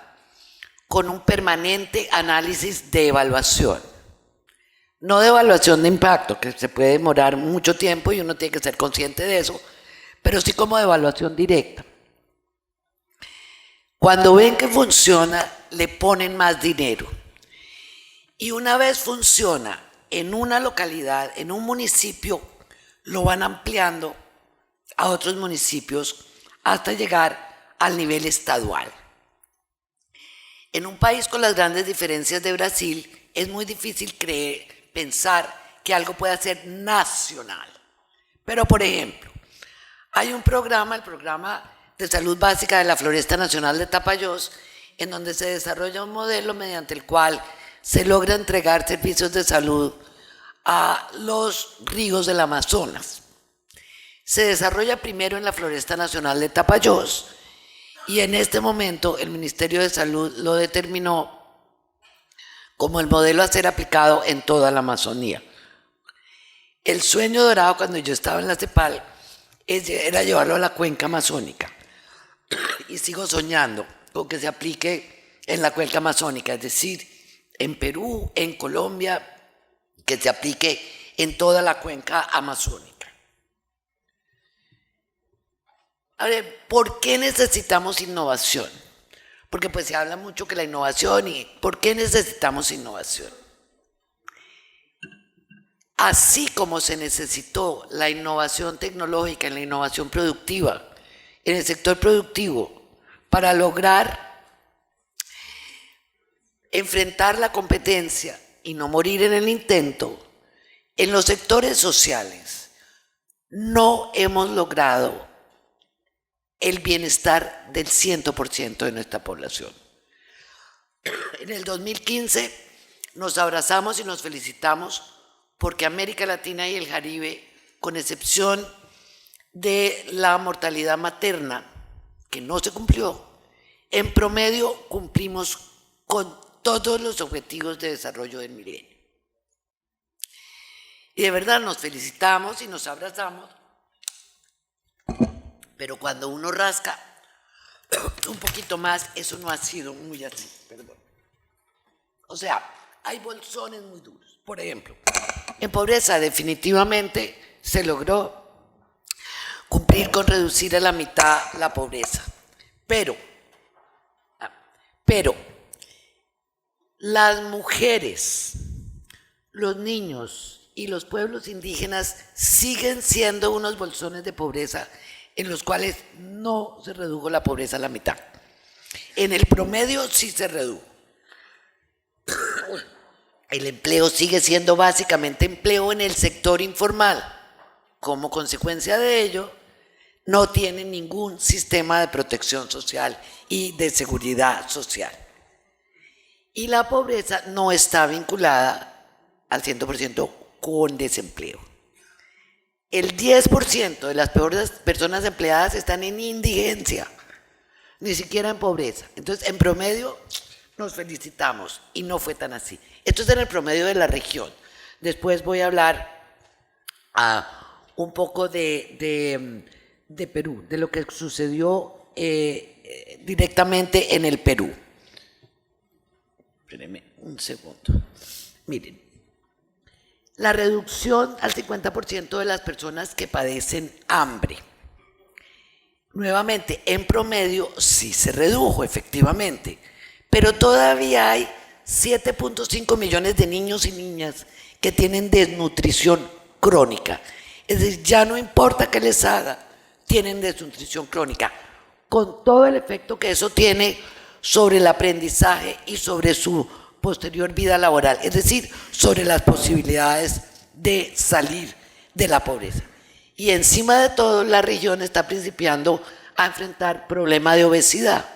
con un permanente análisis de evaluación. No de evaluación de impacto, que se puede demorar mucho tiempo y uno tiene que ser consciente de eso, pero sí como de evaluación directa. Cuando ven que funciona, le ponen más dinero. Y una vez funciona en una localidad, en un municipio, lo van ampliando a otros municipios hasta llegar al nivel estadual. En un país con las grandes diferencias de Brasil, es muy difícil pensar que algo pueda ser nacional. Pero, por ejemplo, hay un programa, el programa de salud básica de la Floresta Nacional de Tapajós, en donde se desarrolla un modelo mediante el cual se logra entregar servicios de salud a los ríos del Amazonas. Se desarrolla primero en la Floresta Nacional de Tapajós y en este momento el Ministerio de Salud lo determinó como el modelo a ser aplicado en toda la Amazonía. El sueño dorado cuando yo estaba en la CEPAL era llevarlo a la cuenca amazónica y sigo soñando con que se aplique en la cuenca amazónica, es decir, en Perú, en Colombia, que se aplique en toda la cuenca amazónica. A ver, ¿por qué necesitamos innovación? Porque pues se habla mucho que la innovación y ¿por qué necesitamos innovación? Así como se necesitó la innovación tecnológica, en la innovación productiva, en el sector productivo, para lograr enfrentar la competencia y no morir en el intento, en los sectores sociales no hemos logrado el bienestar del 100% de nuestra población. En el 2015 nos abrazamos y nos felicitamos porque América Latina y el Caribe, con excepción de la mortalidad materna, que no se cumplió, en promedio cumplimos con todos los objetivos de desarrollo del milenio. Y de verdad nos felicitamos y nos abrazamos, pero cuando uno rasca un poquito más, eso no ha sido muy así, perdón. O sea, hay bolsones muy duros. Por ejemplo, en pobreza definitivamente se logró cumplir con reducir a la mitad la pobreza, pero las mujeres, los niños y los pueblos indígenas siguen siendo unos bolsones de pobreza en los cuales no se redujo la pobreza a la mitad. En el promedio sí se redujo. El empleo sigue siendo básicamente empleo en el sector informal. Como consecuencia de ello, no tienen ningún sistema de protección social y de seguridad social. Y la pobreza no está vinculada al 100% con desempleo. El 10% de las personas empleadas están en indigencia, ni siquiera en pobreza. Entonces, en promedio, nos felicitamos y no fue tan así. Esto es en el promedio de la región. Después voy a hablar un poco de Perú, de lo que sucedió directamente en el Perú. Espérenme un segundo. Miren, la reducción al 50% de las personas que padecen hambre. Nuevamente, en promedio sí se redujo, efectivamente, pero todavía hay 7.5 millones de niños y niñas que tienen desnutrición crónica. Es decir, ya no importa qué les haga, tienen desnutrición crónica, con todo el efecto que eso tiene sobre el aprendizaje y sobre su posterior vida laboral, es decir, sobre las posibilidades de salir de la pobreza. Y encima de todo, la región está principiando a enfrentar problema de obesidad,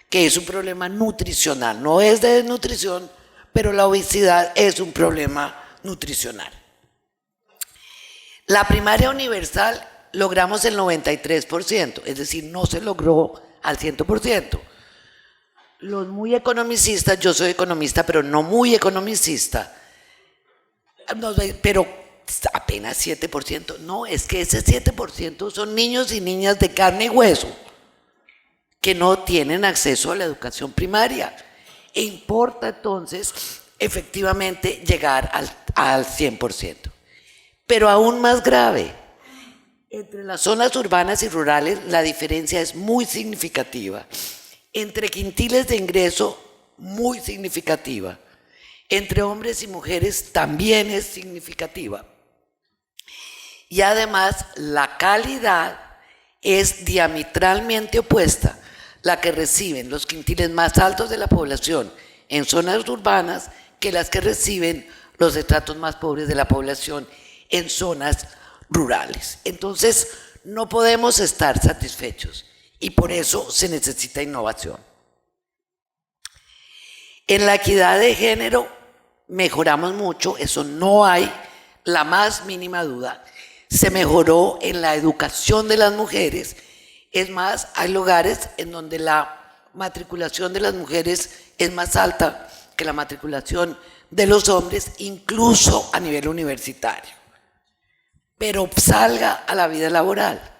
que es un problema nutricional, no es de desnutrición, pero la obesidad es un problema nutricional. La primaria universal logramos el 93%, es decir, no se logró al 100%. Los muy economicistas, yo soy economista, pero no muy economicista, pero apenas 7%. No, es que ese 7% son niños y niñas de carne y hueso que no tienen acceso a la educación primaria. E importa entonces, efectivamente, llegar al 100%. Pero aún más grave, entre las zonas urbanas y rurales la diferencia es muy significativa. Entre quintiles de ingreso, muy significativa. Entre hombres y mujeres también es significativa. Y además, la calidad es diametralmente opuesta, la que reciben los quintiles más altos de la población en zonas urbanas que las que reciben los estratos más pobres de la población en zonas rurales. Entonces, no podemos estar satisfechos. Y por eso se necesita innovación. En la equidad de género mejoramos mucho, eso no hay la más mínima duda. Se mejoró en la educación de las mujeres. Es más, hay lugares en donde la matriculación de las mujeres es más alta que la matriculación de los hombres, incluso a nivel universitario. Pero salga a la vida laboral.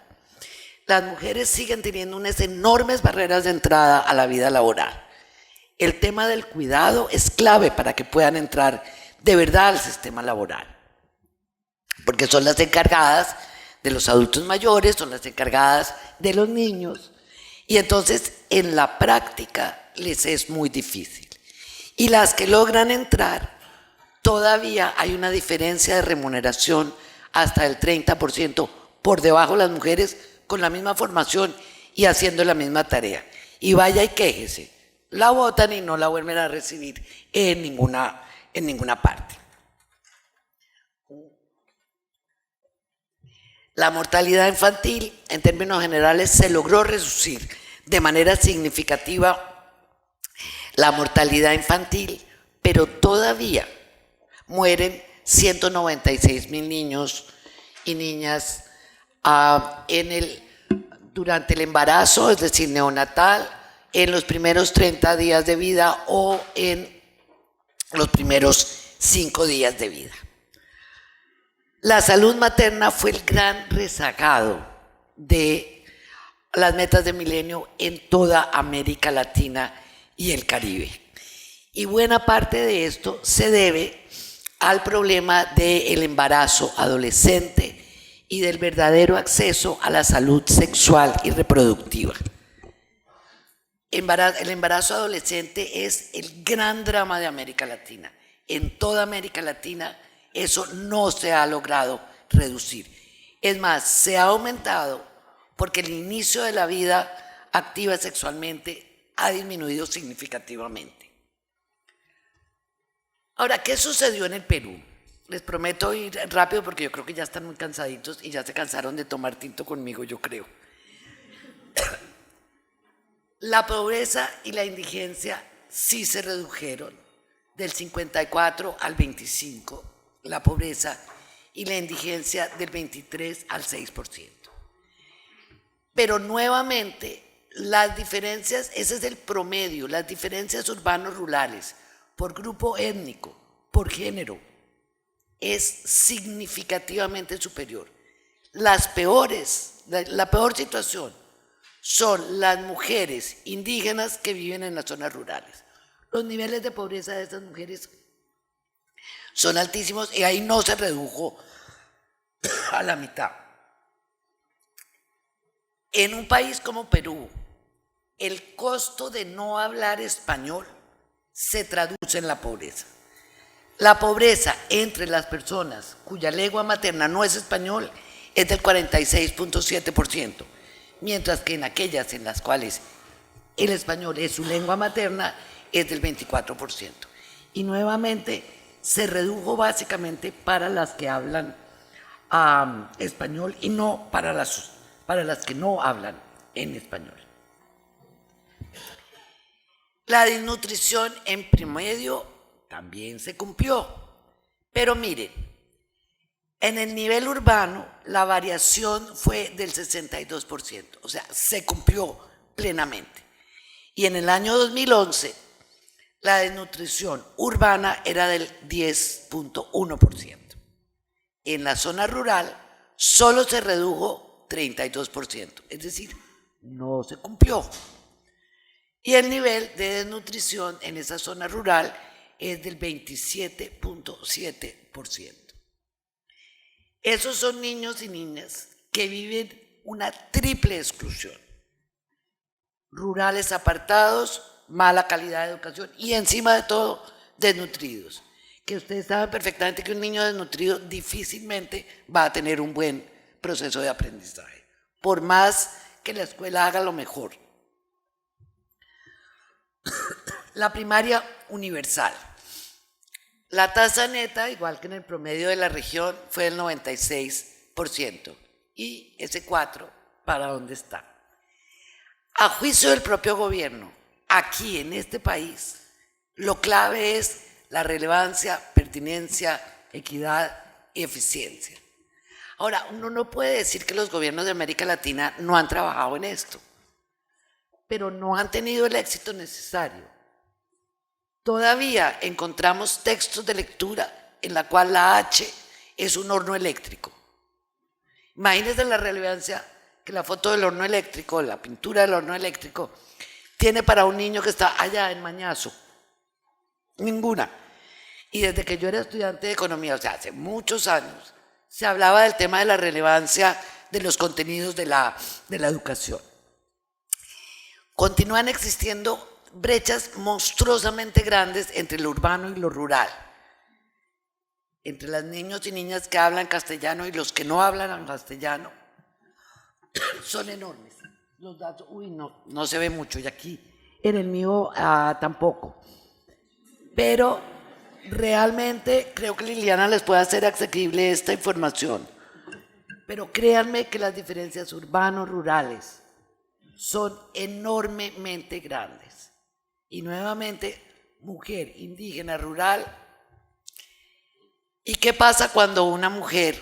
Las mujeres siguen teniendo unas enormes barreras de entrada a la vida laboral. El tema del cuidado es clave para que puedan entrar de verdad al sistema laboral, porque son las encargadas de los adultos mayores, son las encargadas de los niños, y entonces en la práctica les es muy difícil. Y las que logran entrar, todavía hay una diferencia de remuneración hasta el 30% por debajo de las mujeres con la misma formación y haciendo la misma tarea. Y vaya y quéjese, la votan y no la vuelven a recibir en ninguna parte. La mortalidad infantil, en términos generales, se logró reducir de manera significativa la mortalidad infantil, pero todavía mueren 196,000 niños y niñas durante el embarazo, es decir, neonatal, en los primeros 30 días de vida o en los primeros 5 días de vida. La salud materna fue el gran rezagado de las metas de milenio en toda América Latina y el Caribe. Y buena parte de esto se debe al problema del embarazo adolescente y del verdadero acceso a la salud sexual y reproductiva. El embarazo adolescente es el gran drama de América Latina. En toda América Latina eso no se ha logrado reducir. Es más, se ha aumentado porque el inicio de la vida activa sexualmente ha disminuido significativamente. Ahora, ¿qué sucedió en el Perú? Les prometo ir rápido porque yo creo que ya están muy cansaditos y ya se cansaron de tomar tinto conmigo, yo creo. La pobreza y la indigencia sí se redujeron del 54 al 25, la pobreza y la indigencia del 23 al 6%. Pero nuevamente, las diferencias, ese es el promedio, las diferencias urbanos-rurales por grupo étnico, por género, es significativamente superior. La peor situación son las mujeres indígenas que viven en las zonas rurales. Los niveles de pobreza de estas mujeres son altísimos y ahí no se redujo a la mitad. En un país como Perú, el costo de no hablar español se traduce en la pobreza. La pobreza entre las personas cuya lengua materna no es español es del 46.7%, mientras que en aquellas en las cuales el español es su lengua materna es del 24%. Y nuevamente se redujo básicamente para las que hablan español y no para las que no hablan en español. La desnutrición en promedio también se cumplió, pero miren, en el nivel urbano la variación fue del 62%, o sea, se cumplió plenamente. Y en el año 2011 la desnutrición urbana era del 10.1%. En la zona rural solo se redujo 32%, es decir, no se cumplió. Y el nivel de desnutrición en esa zona rural es del 27.7%. Esos son niños y niñas que viven una triple exclusión. Rurales apartados, mala calidad de educación y encima de todo desnutridos. Que ustedes saben perfectamente que un niño desnutrido difícilmente va a tener un buen proceso de aprendizaje, por más que la escuela haga lo mejor. La primaria universal. La tasa neta, igual que en el promedio de la región, fue del 96%. ¿Y ese 4% para dónde está? A juicio del propio gobierno, aquí en este país, lo clave es la relevancia, pertinencia, equidad y eficiencia. Ahora, uno no puede decir que los gobiernos de América Latina no han trabajado en esto, pero no han tenido el éxito necesario. Todavía encontramos textos de lectura en la cual la H es un horno eléctrico. Imagínense la relevancia que la foto del horno eléctrico, la pintura del horno eléctrico, tiene para un niño que está allá en Mañazo. Ninguna. Y desde que yo era estudiante de economía, o sea, hace muchos años, se hablaba del tema de la relevancia de los contenidos de la educación. Continúan existiendo brechas monstruosamente grandes entre lo urbano y lo rural, entre los niños y niñas que hablan castellano y los que no hablan castellano, son enormes. Los datos, no se ve mucho, y aquí en el mío tampoco. Pero realmente creo que Liliana les puede hacer asequible esta información. Pero créanme que las diferencias urbanos-rurales son enormemente grandes. Y nuevamente, mujer, indígena, rural. ¿Y qué pasa cuando una mujer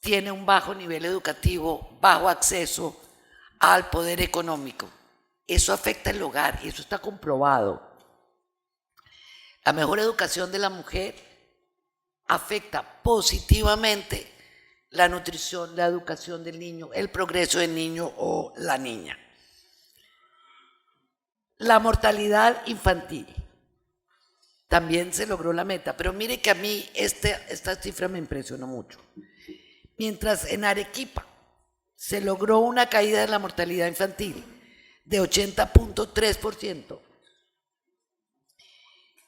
tiene un bajo nivel educativo, bajo acceso al poder económico? Eso afecta el hogar y eso está comprobado. La mejor educación de la mujer afecta positivamente la nutrición, la educación del niño, el progreso del niño o la niña. La mortalidad infantil. También se logró la meta, pero mire que a mí esta cifra me impresionó mucho. Mientras en Arequipa se logró una caída de la mortalidad infantil de 80.3%,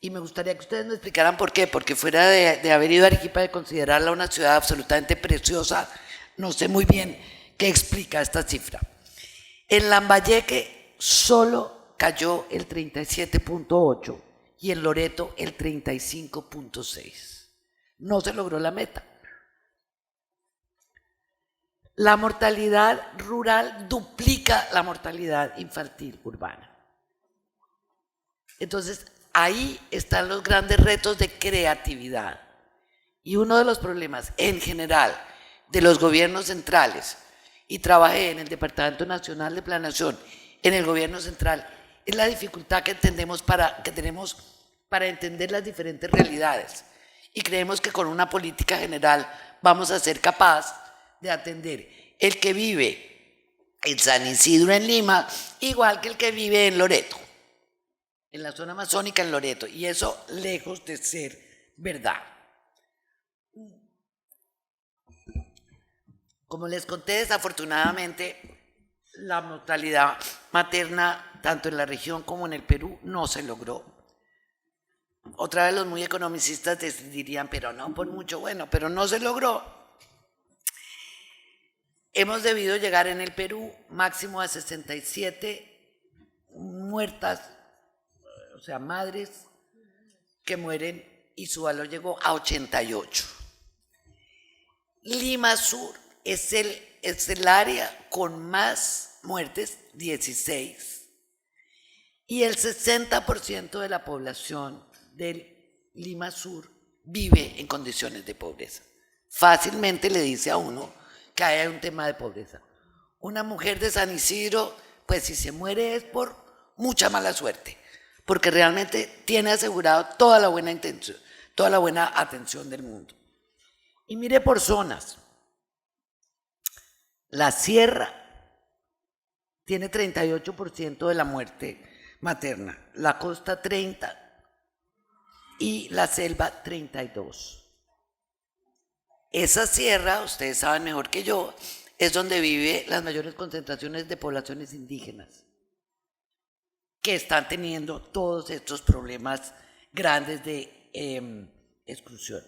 y me gustaría que ustedes me explicaran por qué, porque fuera de haber ido a Arequipa, de considerarla una ciudad absolutamente preciosa, no sé muy bien qué explica esta cifra. En Lambayeque solo cayó el 37.8% y en Loreto el 35.6%. No se logró la meta. La mortalidad rural duplica la mortalidad infantil urbana. Entonces, ahí están los grandes retos de creatividad. Y uno de los problemas en general de los gobiernos centrales, y trabajé en el Departamento Nacional de Planeación, en el gobierno central, es la dificultad que tenemos para entender las diferentes realidades. Y creemos que con una política general vamos a ser capaz de atender el que vive en San Isidro, en Lima, igual que el que vive en Loreto, en la zona amazónica, en Loreto, y eso lejos de ser verdad. Como les conté, desafortunadamente, la mortalidad materna, tanto en la región como en el Perú, no se logró. Otra vez los muy economicistas dirían, pero no por mucho, bueno, pero no se logró. Hemos debido llegar en el Perú máximo a 67 muertas, o sea, madres que mueren, y su valor llegó a 88. Lima Sur es el área con más muertes, 16, y el 60% de la población del Lima Sur vive en condiciones de pobreza. Fácilmente le dice a uno que hay un tema de pobreza. Una mujer de San Isidro, pues si se muere es por mucha mala suerte, porque realmente tiene asegurado toda la buena intención, toda la buena atención del mundo. Y mire por zonas. La sierra tiene 38% de la muerte materna, la costa 30% y la selva 32%. Esa sierra, ustedes saben mejor que yo, es donde viven las mayores concentraciones de poblaciones indígenas, que están teniendo todos estos problemas grandes de exclusión.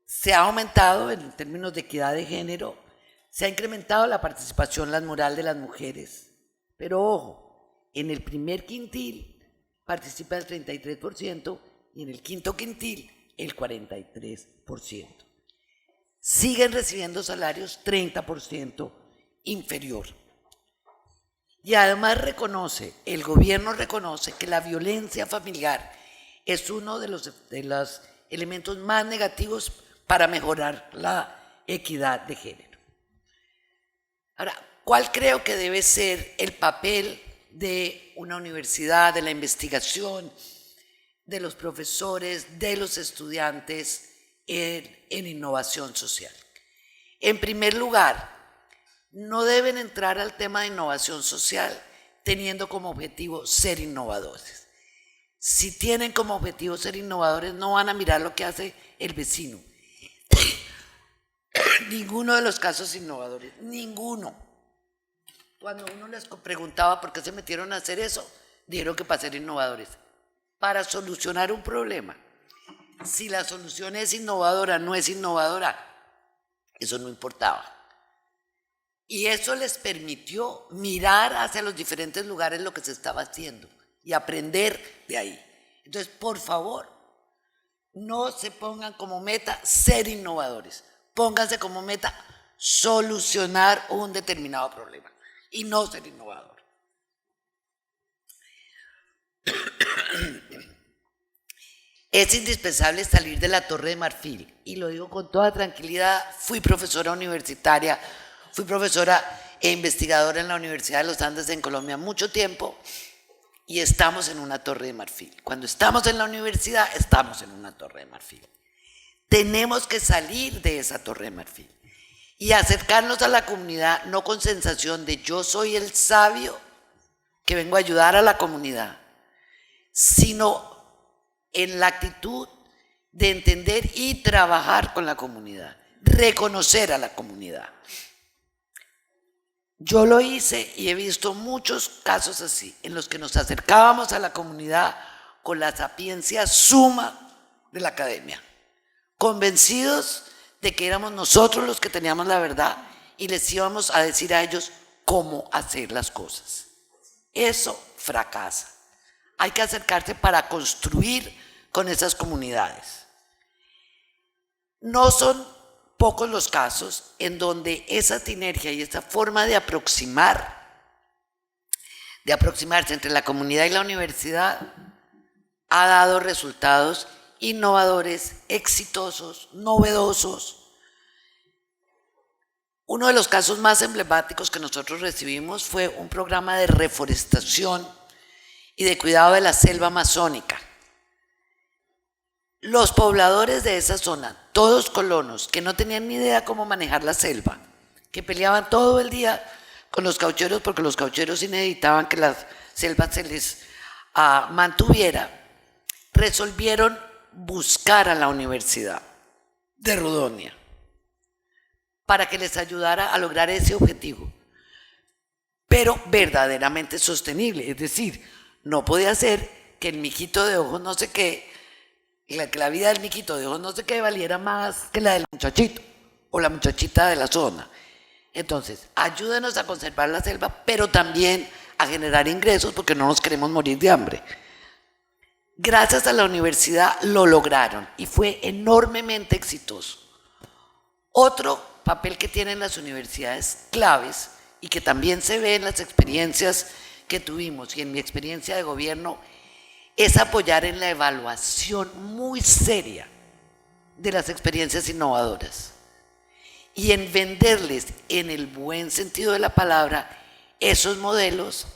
Se ha aumentado, en términos de equidad de género, se ha incrementado la participación laboral de las mujeres, pero ojo, en el primer quintil participa el 33% y en el quinto quintil el 43%. Siguen recibiendo salarios 30% inferior. Y además el gobierno reconoce que la violencia familiar es uno de los elementos más negativos para mejorar la equidad de género. Ahora, ¿cuál creo que debe ser el papel de una universidad, de la investigación, de los profesores, de los estudiantes en innovación social? En primer lugar, no deben entrar al tema de innovación social teniendo como objetivo ser innovadores. Si tienen como objetivo ser innovadores, no van a mirar lo que hace el vecino. Ninguno de los casos innovadores, ninguno. Cuando uno les preguntaba por qué se metieron a hacer eso, dijeron que para ser innovadores, para solucionar un problema. Si la solución es innovadora, no es innovadora, eso no importaba. Y eso les permitió mirar hacia los diferentes lugares lo que se estaba haciendo y aprender de ahí. Entonces, por favor, no se pongan como meta ser innovadores. Pónganse como meta solucionar un determinado problema y no ser innovador. Es indispensable salir de la Torre de Marfil, y lo digo con toda tranquilidad. Fui profesora universitaria, fui profesora e investigadora en la Universidad de los Andes en Colombia mucho tiempo, y estamos en una Torre de Marfil. Cuando estamos en la universidad, estamos en una Torre de Marfil. Tenemos que salir de esa Torre de Marfil y acercarnos a la comunidad, no con sensación de yo soy el sabio que vengo a ayudar a la comunidad, sino en la actitud de entender y trabajar con la comunidad, reconocer a la comunidad. Yo lo hice y he visto muchos casos así, en los que nos acercábamos a la comunidad con la sapiencia suma de la academia, convencidos de que éramos nosotros los que teníamos la verdad y les íbamos a decir a ellos cómo hacer las cosas. Eso fracasa. Hay que acercarse para construir con esas comunidades. No son pocos los casos en donde esa sinergia y esa forma de aproximarse entre la comunidad y la universidad ha dado resultados innovadores, exitosos, novedosos. Uno de los casos más emblemáticos que nosotros recibimos fue un programa de reforestación y de cuidado de la selva amazónica. Los pobladores de esa zona, todos colonos, que no tenían ni idea cómo manejar la selva, que peleaban todo el día con los caucheros porque los caucheros sí necesitaban que la selva se les mantuviera, resolvieron buscar a la Universidad de Rudonia para que les ayudara a lograr ese objetivo, pero verdaderamente sostenible. Es decir, no podía ser que el mijito de ojos no sé qué, que la vida del mijito de ojos no sé qué valiera más que la del muchachito o la muchachita de la zona. Entonces, ayúdenos a conservar la selva, pero también a generar ingresos porque no nos queremos morir de hambre. Gracias a la universidad lo lograron y fue enormemente exitoso. Otro papel que tienen las universidades claves y que también se ve en las experiencias que tuvimos y en mi experiencia de gobierno es apoyar en la evaluación muy seria de las experiencias innovadoras y en venderles, en el buen sentido de la palabra, esos modelos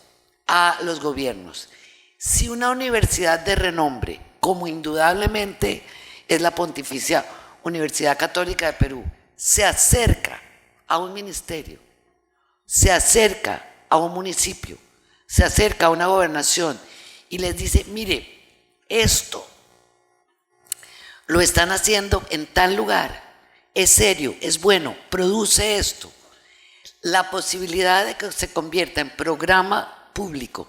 a los gobiernos. Si una universidad de renombre, como indudablemente es la Pontificia Universidad Católica de Perú, se acerca a un ministerio, se acerca a un municipio, se acerca a una gobernación y les dice, mire, esto lo están haciendo en tal lugar, es serio, es bueno, produce esto. La posibilidad de que se convierta en programa público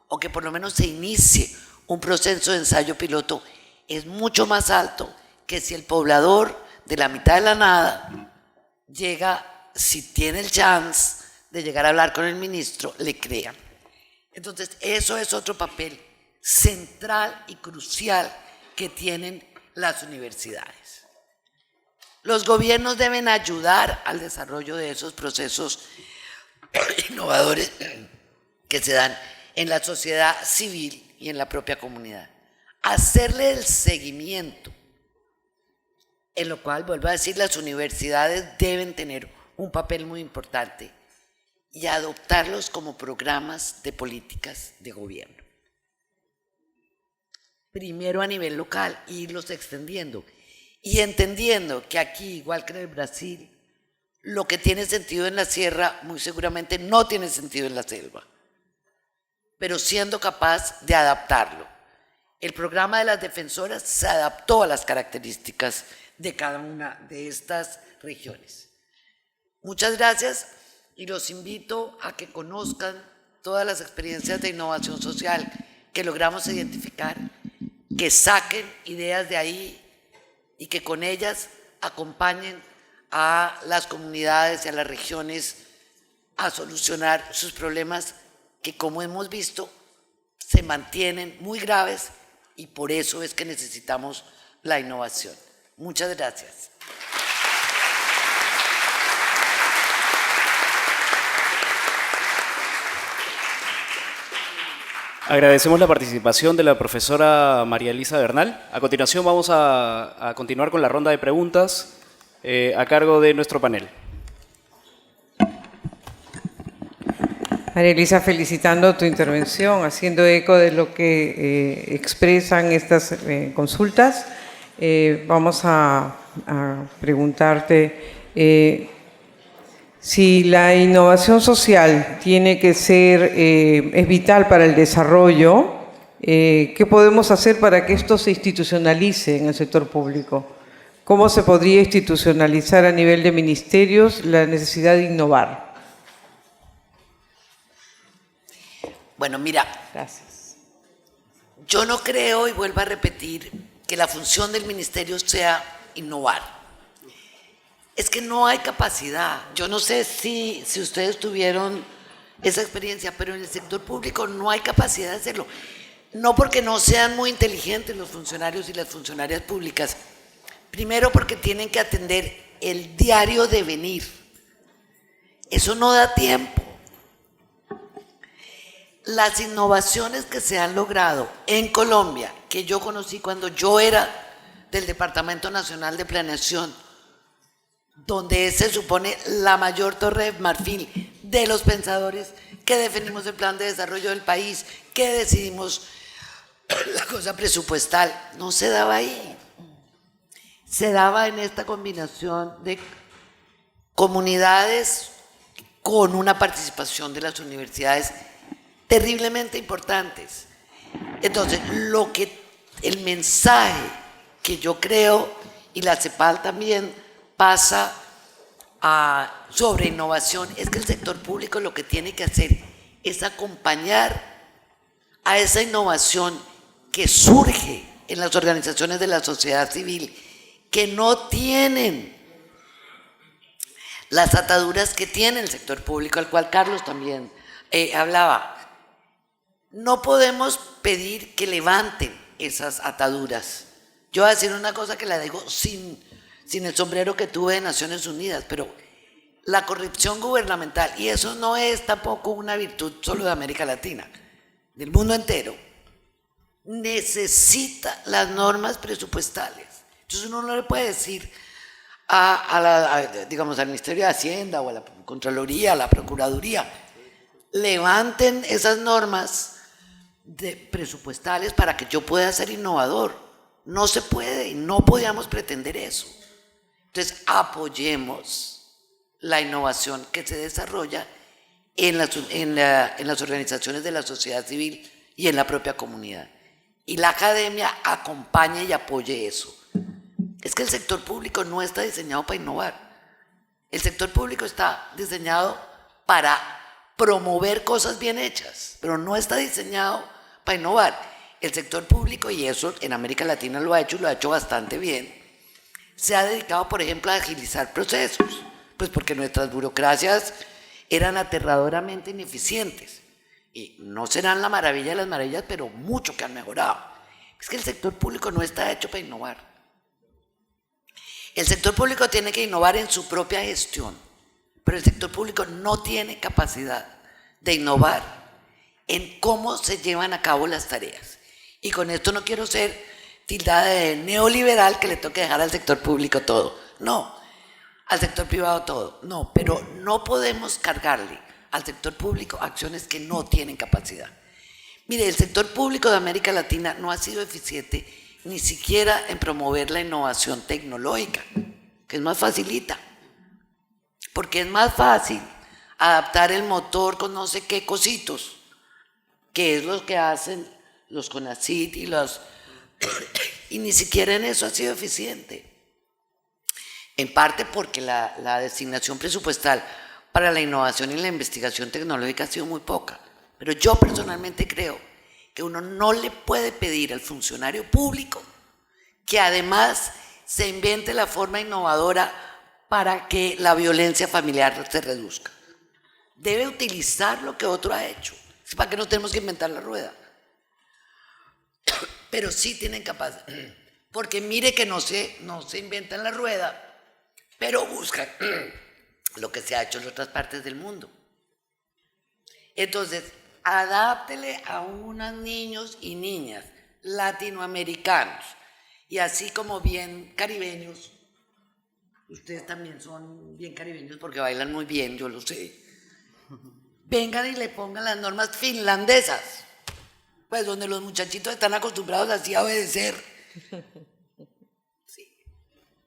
o que por lo menos se inicie un proceso de ensayo piloto es mucho más alto que si el poblador de la mitad de la nada llega, si tiene el chance de llegar a hablar con el ministro, le crean. Entonces, eso es otro papel central y crucial que tienen las universidades. Los gobiernos deben ayudar al desarrollo de esos procesos innovadores que se dan en la sociedad civil y en la propia comunidad. Hacerle el seguimiento en lo cual, vuelvo a decir, las universidades deben tener un papel muy importante y adoptarlos como programas de políticas de gobierno. Primero a nivel local, irlos extendiendo y entendiendo que aquí, igual que en el Brasil, lo que tiene sentido en la sierra muy seguramente no tiene sentido en la selva, pero siendo capaz de adaptarlo. El programa de las defensoras se adaptó a las características de cada una de estas regiones. Muchas gracias y los invito a que conozcan todas las experiencias de innovación social que logramos identificar, que saquen ideas de ahí y que con ellas acompañen a las comunidades y a las regiones a solucionar sus problemas que, como hemos visto, se mantienen muy graves y por eso es que necesitamos la innovación. Muchas gracias. Agradecemos la participación de la profesora María Elisa Bernal. A continuación vamos a continuar con la ronda de preguntas a cargo de nuestro panel. María Elisa, felicitando tu intervención, haciendo eco de lo que expresan estas consultas. Vamos a preguntarte si la innovación social tiene que ser, es vital para el desarrollo, ¿qué podemos hacer para que esto se institucionalice en el sector público? ¿Cómo se podría institucionalizar a nivel de ministerios la necesidad de innovar? Bueno, mira, gracias. Yo no creo, y vuelvo a repetir, que la función del ministerio sea innovar. Es que no hay capacidad. Yo no sé si ustedes tuvieron esa experiencia, pero en el sector público no hay capacidad de hacerlo. No porque no sean muy inteligentes los funcionarios y las funcionarias públicas. Primero porque tienen que atender el diario devenir. Eso no da tiempo. Las innovaciones que se han logrado en Colombia, que yo conocí cuando yo era del Departamento Nacional de Planeación, donde se supone la mayor torre de marfil de los pensadores que definimos el plan de desarrollo del país, que decidimos la cosa presupuestal, no se daba ahí. Se daba en esta combinación de comunidades con una participación de las universidades terriblemente importantes. Entonces, el mensaje que yo creo, y la CEPAL también pasa sobre innovación, es que el sector público lo que tiene que hacer es acompañar a esa innovación que surge en las organizaciones de la sociedad civil, que no tienen las ataduras que tiene el sector público, al cual Carlos también hablaba. No podemos pedir que levanten esas ataduras. Yo voy a decir una cosa que la digo sin el sombrero que tuve de Naciones Unidas, pero la corrupción gubernamental, y eso no es tampoco una virtud solo de América Latina, del mundo entero, necesita las normas presupuestales. Entonces uno no le puede decir digamos, al Ministerio de Hacienda o a la Contraloría, a la Procuraduría, levanten esas normas presupuestales para que yo pueda ser innovador. No se puede y no podíamos pretender eso. Entonces apoyemos la innovación que se desarrolla en las organizaciones de la sociedad civil y en la propia comunidad. Y la academia acompañe y apoye eso. Es que el sector público no está diseñado para innovar. El sector público está diseñado para promover cosas bien hechas, pero no está diseñado para innovar. El sector público, y eso en América Latina lo ha hecho bastante bien, se ha dedicado, por ejemplo, a agilizar procesos, pues porque nuestras burocracias eran aterradoramente ineficientes. Y no serán la maravilla de las maravillas, pero mucho que han mejorado. Es que el sector público no está hecho para innovar. El sector público tiene que innovar en su propia gestión, pero el sector público no tiene capacidad de innovar en cómo se llevan a cabo las tareas. Y con esto no quiero ser tildada de neoliberal que le toque dejar al sector público todo. No, al sector privado todo. No, pero no podemos cargarle al sector público acciones que no tienen capacidad. Mire, el sector público de América Latina no ha sido eficiente ni siquiera en promover la innovación tecnológica, que es más facilita, porque es más fácil adaptar el motor con no sé qué cositos, que es lo que hacen los CONACYT y los... y ni siquiera en eso ha sido eficiente. En parte porque la designación presupuestal para la innovación y la investigación tecnológica ha sido muy poca. Pero yo personalmente creo que uno no le puede pedir al funcionario público que además se invente la forma innovadora para que la violencia familiar se reduzca. Debe utilizar lo que otro ha hecho. Es para que no tenemos que inventar la rueda. Pero sí tienen capacidad. Porque mire que no se inventan la rueda, pero buscan lo que se ha hecho en otras partes del mundo. Entonces, adáptele a unos niños y niñas latinoamericanos y así como bien caribeños. Ustedes también son bien caribeños porque bailan muy bien, yo lo sé. Vengan y le pongan las normas finlandesas, pues donde los muchachitos están acostumbrados así a obedecer. Sí.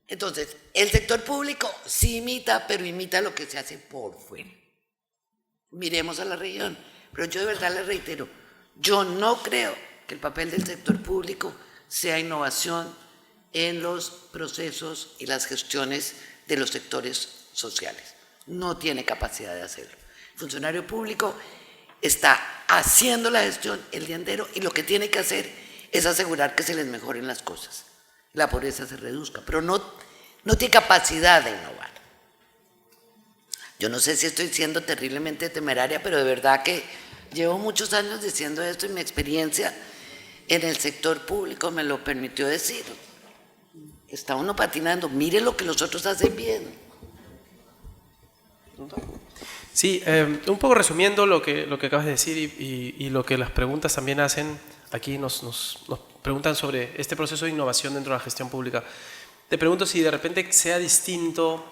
Entonces, el sector público sí imita, pero imita lo que se hace por fuera. Miremos a la región. Pero yo de verdad les reitero, yo no creo que el papel del sector público sea innovación en los procesos y las gestiones de los sectores sociales. No tiene capacidad de hacerlo. El funcionario público está haciendo la gestión el día entero y lo que tiene que hacer es asegurar que se les mejoren las cosas, la pobreza se reduzca, pero no tiene capacidad de innovar. Yo no sé si estoy siendo terriblemente temeraria, pero de verdad que llevo muchos años diciendo esto y mi experiencia en el sector público me lo permitió decir. Está uno patinando, mire lo que los otros hacen bien. Sí, un poco resumiendo lo que acabas de decir y lo que las preguntas también hacen, aquí nos preguntan sobre este proceso de innovación dentro de la gestión pública. Te pregunto si de repente sea distinto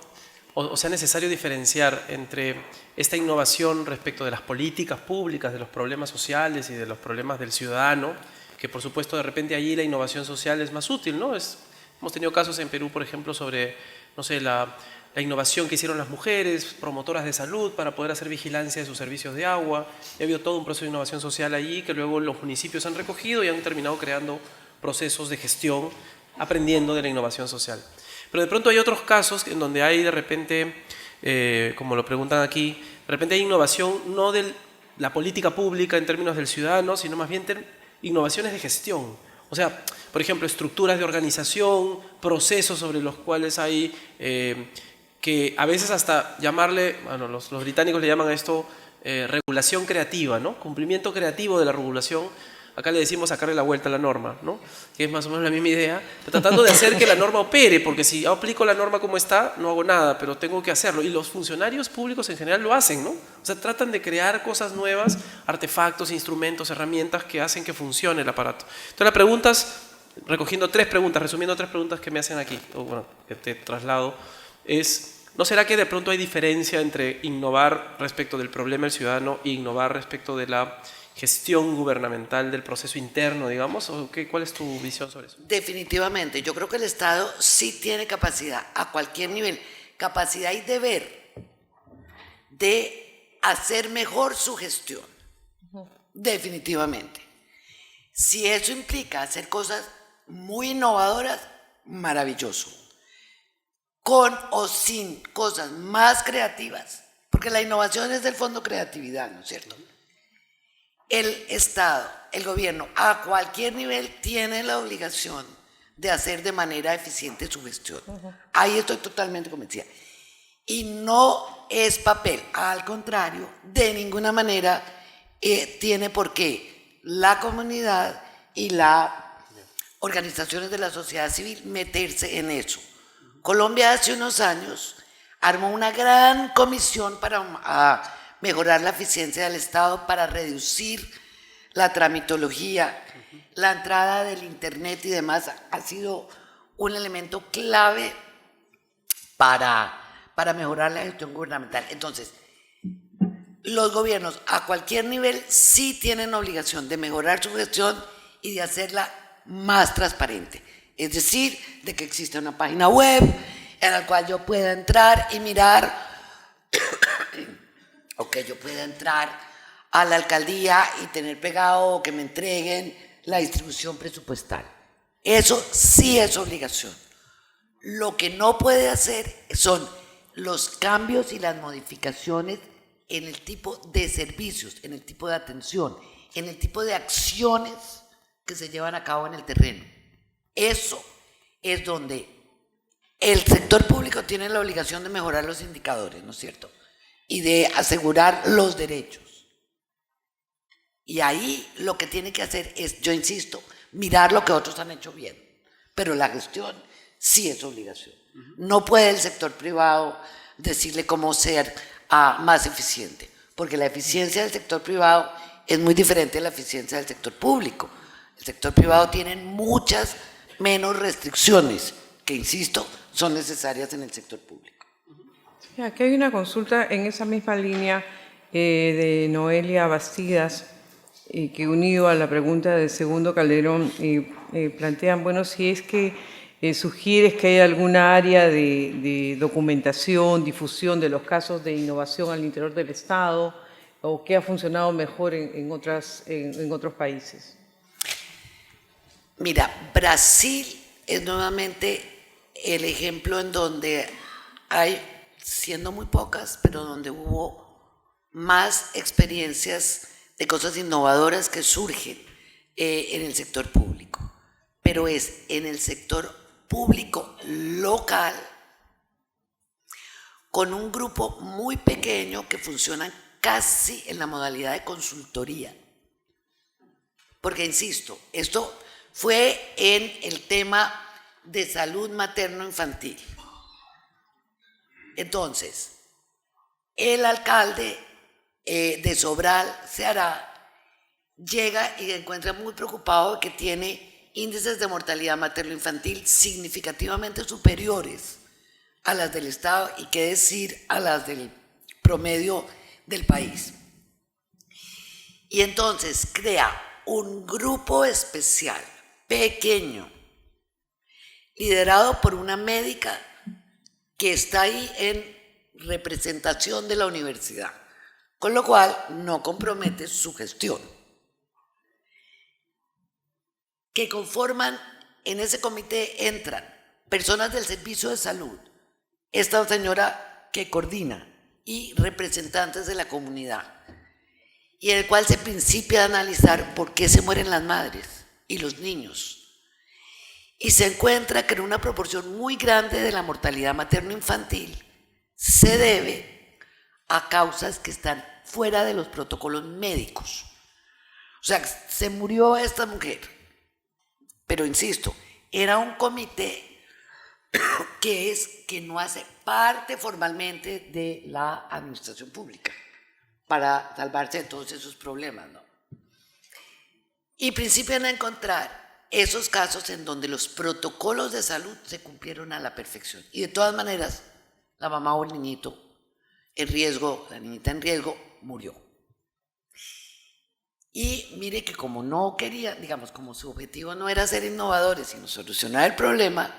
o sea necesario diferenciar entre esta innovación respecto de las políticas públicas, de los problemas sociales y de los problemas del ciudadano, que por supuesto de repente allí la innovación social es más útil, ¿no? Hemos tenido casos en Perú, por ejemplo, sobre, no sé, la innovación que hicieron las mujeres, promotoras de salud, para poder hacer vigilancia de sus servicios de agua. Y ha habido todo un proceso de innovación social allí que luego los municipios han recogido y han terminado creando procesos de gestión, aprendiendo de la innovación social. Pero de pronto hay otros casos en donde hay de repente, como lo preguntan aquí, de repente hay innovación no de la política pública en términos del ciudadano, sino más bien innovaciones de gestión. O sea, por ejemplo, estructuras de organización, procesos sobre los cuales hay que a veces hasta llamarle, bueno, los británicos le llaman a esto regulación creativa, ¿no? Cumplimiento creativo de la regulación. Acá le decimos sacarle la vuelta a la norma, ¿no? Que es más o menos la misma idea, tratando de hacer que la norma opere, porque si aplico la norma como está, no hago nada, pero tengo que hacerlo. Y los funcionarios públicos en general lo hacen, ¿no? O sea, tratan de crear cosas nuevas, artefactos, instrumentos, herramientas que hacen que funcione el aparato. Entonces la pregunta es, recogiendo tres preguntas, resumiendo tres preguntas que me hacen aquí, o bueno, que te traslado, es, ¿no será que de pronto hay diferencia entre innovar respecto del problema del ciudadano e innovar respecto de la gestión gubernamental del proceso interno, digamos? ¿O cuál es tu visión sobre eso? Definitivamente, yo creo que el Estado sí tiene capacidad, a cualquier nivel, capacidad y deber de hacer mejor su gestión. Definitivamente. Si eso implica hacer cosas muy innovadoras, maravilloso. Con o sin cosas más creativas, porque la innovación es del fondo creatividad, ¿no es cierto? El Estado, el gobierno, a cualquier nivel tiene la obligación de hacer de manera eficiente su gestión. Ahí estoy totalmente convencida. Y no es papel, al contrario, de ninguna manera tiene por qué la comunidad y las organizaciones de la sociedad civil meterse en eso. Colombia hace unos años armó una gran comisión para mejorar la eficiencia del Estado, para reducir la tramitología, la entrada del Internet y demás ha sido un elemento clave para mejorar la gestión gubernamental. Entonces, los gobiernos a cualquier nivel sí tienen obligación de mejorar su gestión y de hacerla más transparente. Es decir, de que exista una página web en la cual yo pueda entrar y mirar, o que yo pueda entrar a la alcaldía y tener pegado o que me entreguen la distribución presupuestal. Eso sí es obligación. Lo que no puede hacer son los cambios y las modificaciones en el tipo de servicios, en el tipo de atención, en el tipo de acciones que se llevan a cabo en el terreno. Eso es donde el sector público tiene la obligación de mejorar los indicadores, ¿no es cierto? Y de asegurar los derechos. Y ahí lo que tiene que hacer es, yo insisto, mirar lo que otros han hecho bien. Pero la gestión sí es obligación. No puede el sector privado decirle cómo ser más eficiente, porque la eficiencia del sector privado es muy diferente a la eficiencia del sector público. El sector privado tiene muchas menos restricciones que, insisto, son necesarias en el sector público. Aquí hay una consulta en esa misma línea de Noelia Bastidas, que unido a la pregunta de Segundo Calderón, plantean, bueno, si es que sugieres que hay alguna área de documentación, difusión de los casos de innovación al interior del Estado, o que ha funcionado mejor en otros países. Mira, Brasil es nuevamente el ejemplo en donde hay, siendo muy pocas, pero donde hubo más experiencias de cosas innovadoras que surgen en el sector público. Pero es en el sector público local, con un grupo muy pequeño que funciona casi en la modalidad de consultoría. Porque, insisto, esto fue en el tema de salud materno-infantil. Entonces, el alcalde de Sobral, Ceará, llega y se encuentra muy preocupado de que tiene índices de mortalidad materno-infantil significativamente superiores a las del Estado y qué decir a las del promedio del país. Y entonces crea un grupo especial, pequeño, liderado por una médica que está ahí en representación de la universidad, con lo cual no compromete su gestión. Que conforman, en ese comité entran personas del servicio de salud, esta señora que coordina y representantes de la comunidad, y en el cual se principia a analizar por qué se mueren las madres y los niños. Y se encuentra que en una proporción muy grande de la mortalidad materno-infantil se debe a causas que están fuera de los protocolos médicos. O sea, se murió esta mujer. Pero insisto, era un comité que no hace parte formalmente de la administración pública para salvarse de todos esos problemas, ¿no? Y principian a encontrar esos casos en donde los protocolos de salud se cumplieron a la perfección. Y de todas maneras, la mamá o el niñito en riesgo, la niñita en riesgo, murió. Y mire que como no quería, digamos, como su objetivo no era ser innovadores, sino solucionar el problema,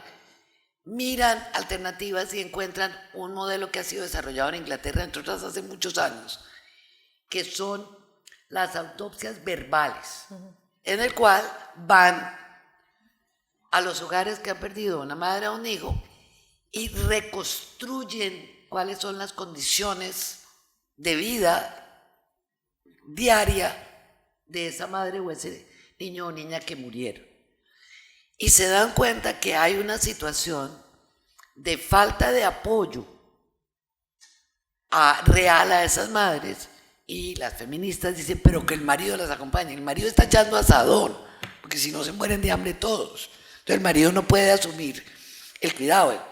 miran alternativas y encuentran un modelo que ha sido desarrollado en Inglaterra, entre otras hace muchos años, que son las autopsias verbales, en el cual van a los hogares que han perdido una madre o un hijo y reconstruyen cuáles son las condiciones de vida diaria de esa madre o ese niño o niña que murieron. Y se dan cuenta que hay una situación de falta de apoyo real a esas madres, y las feministas dicen, pero que el marido las acompañe. El marido está echando asadón, porque si no se mueren de hambre todos. Entonces el marido no puede asumir el cuidado.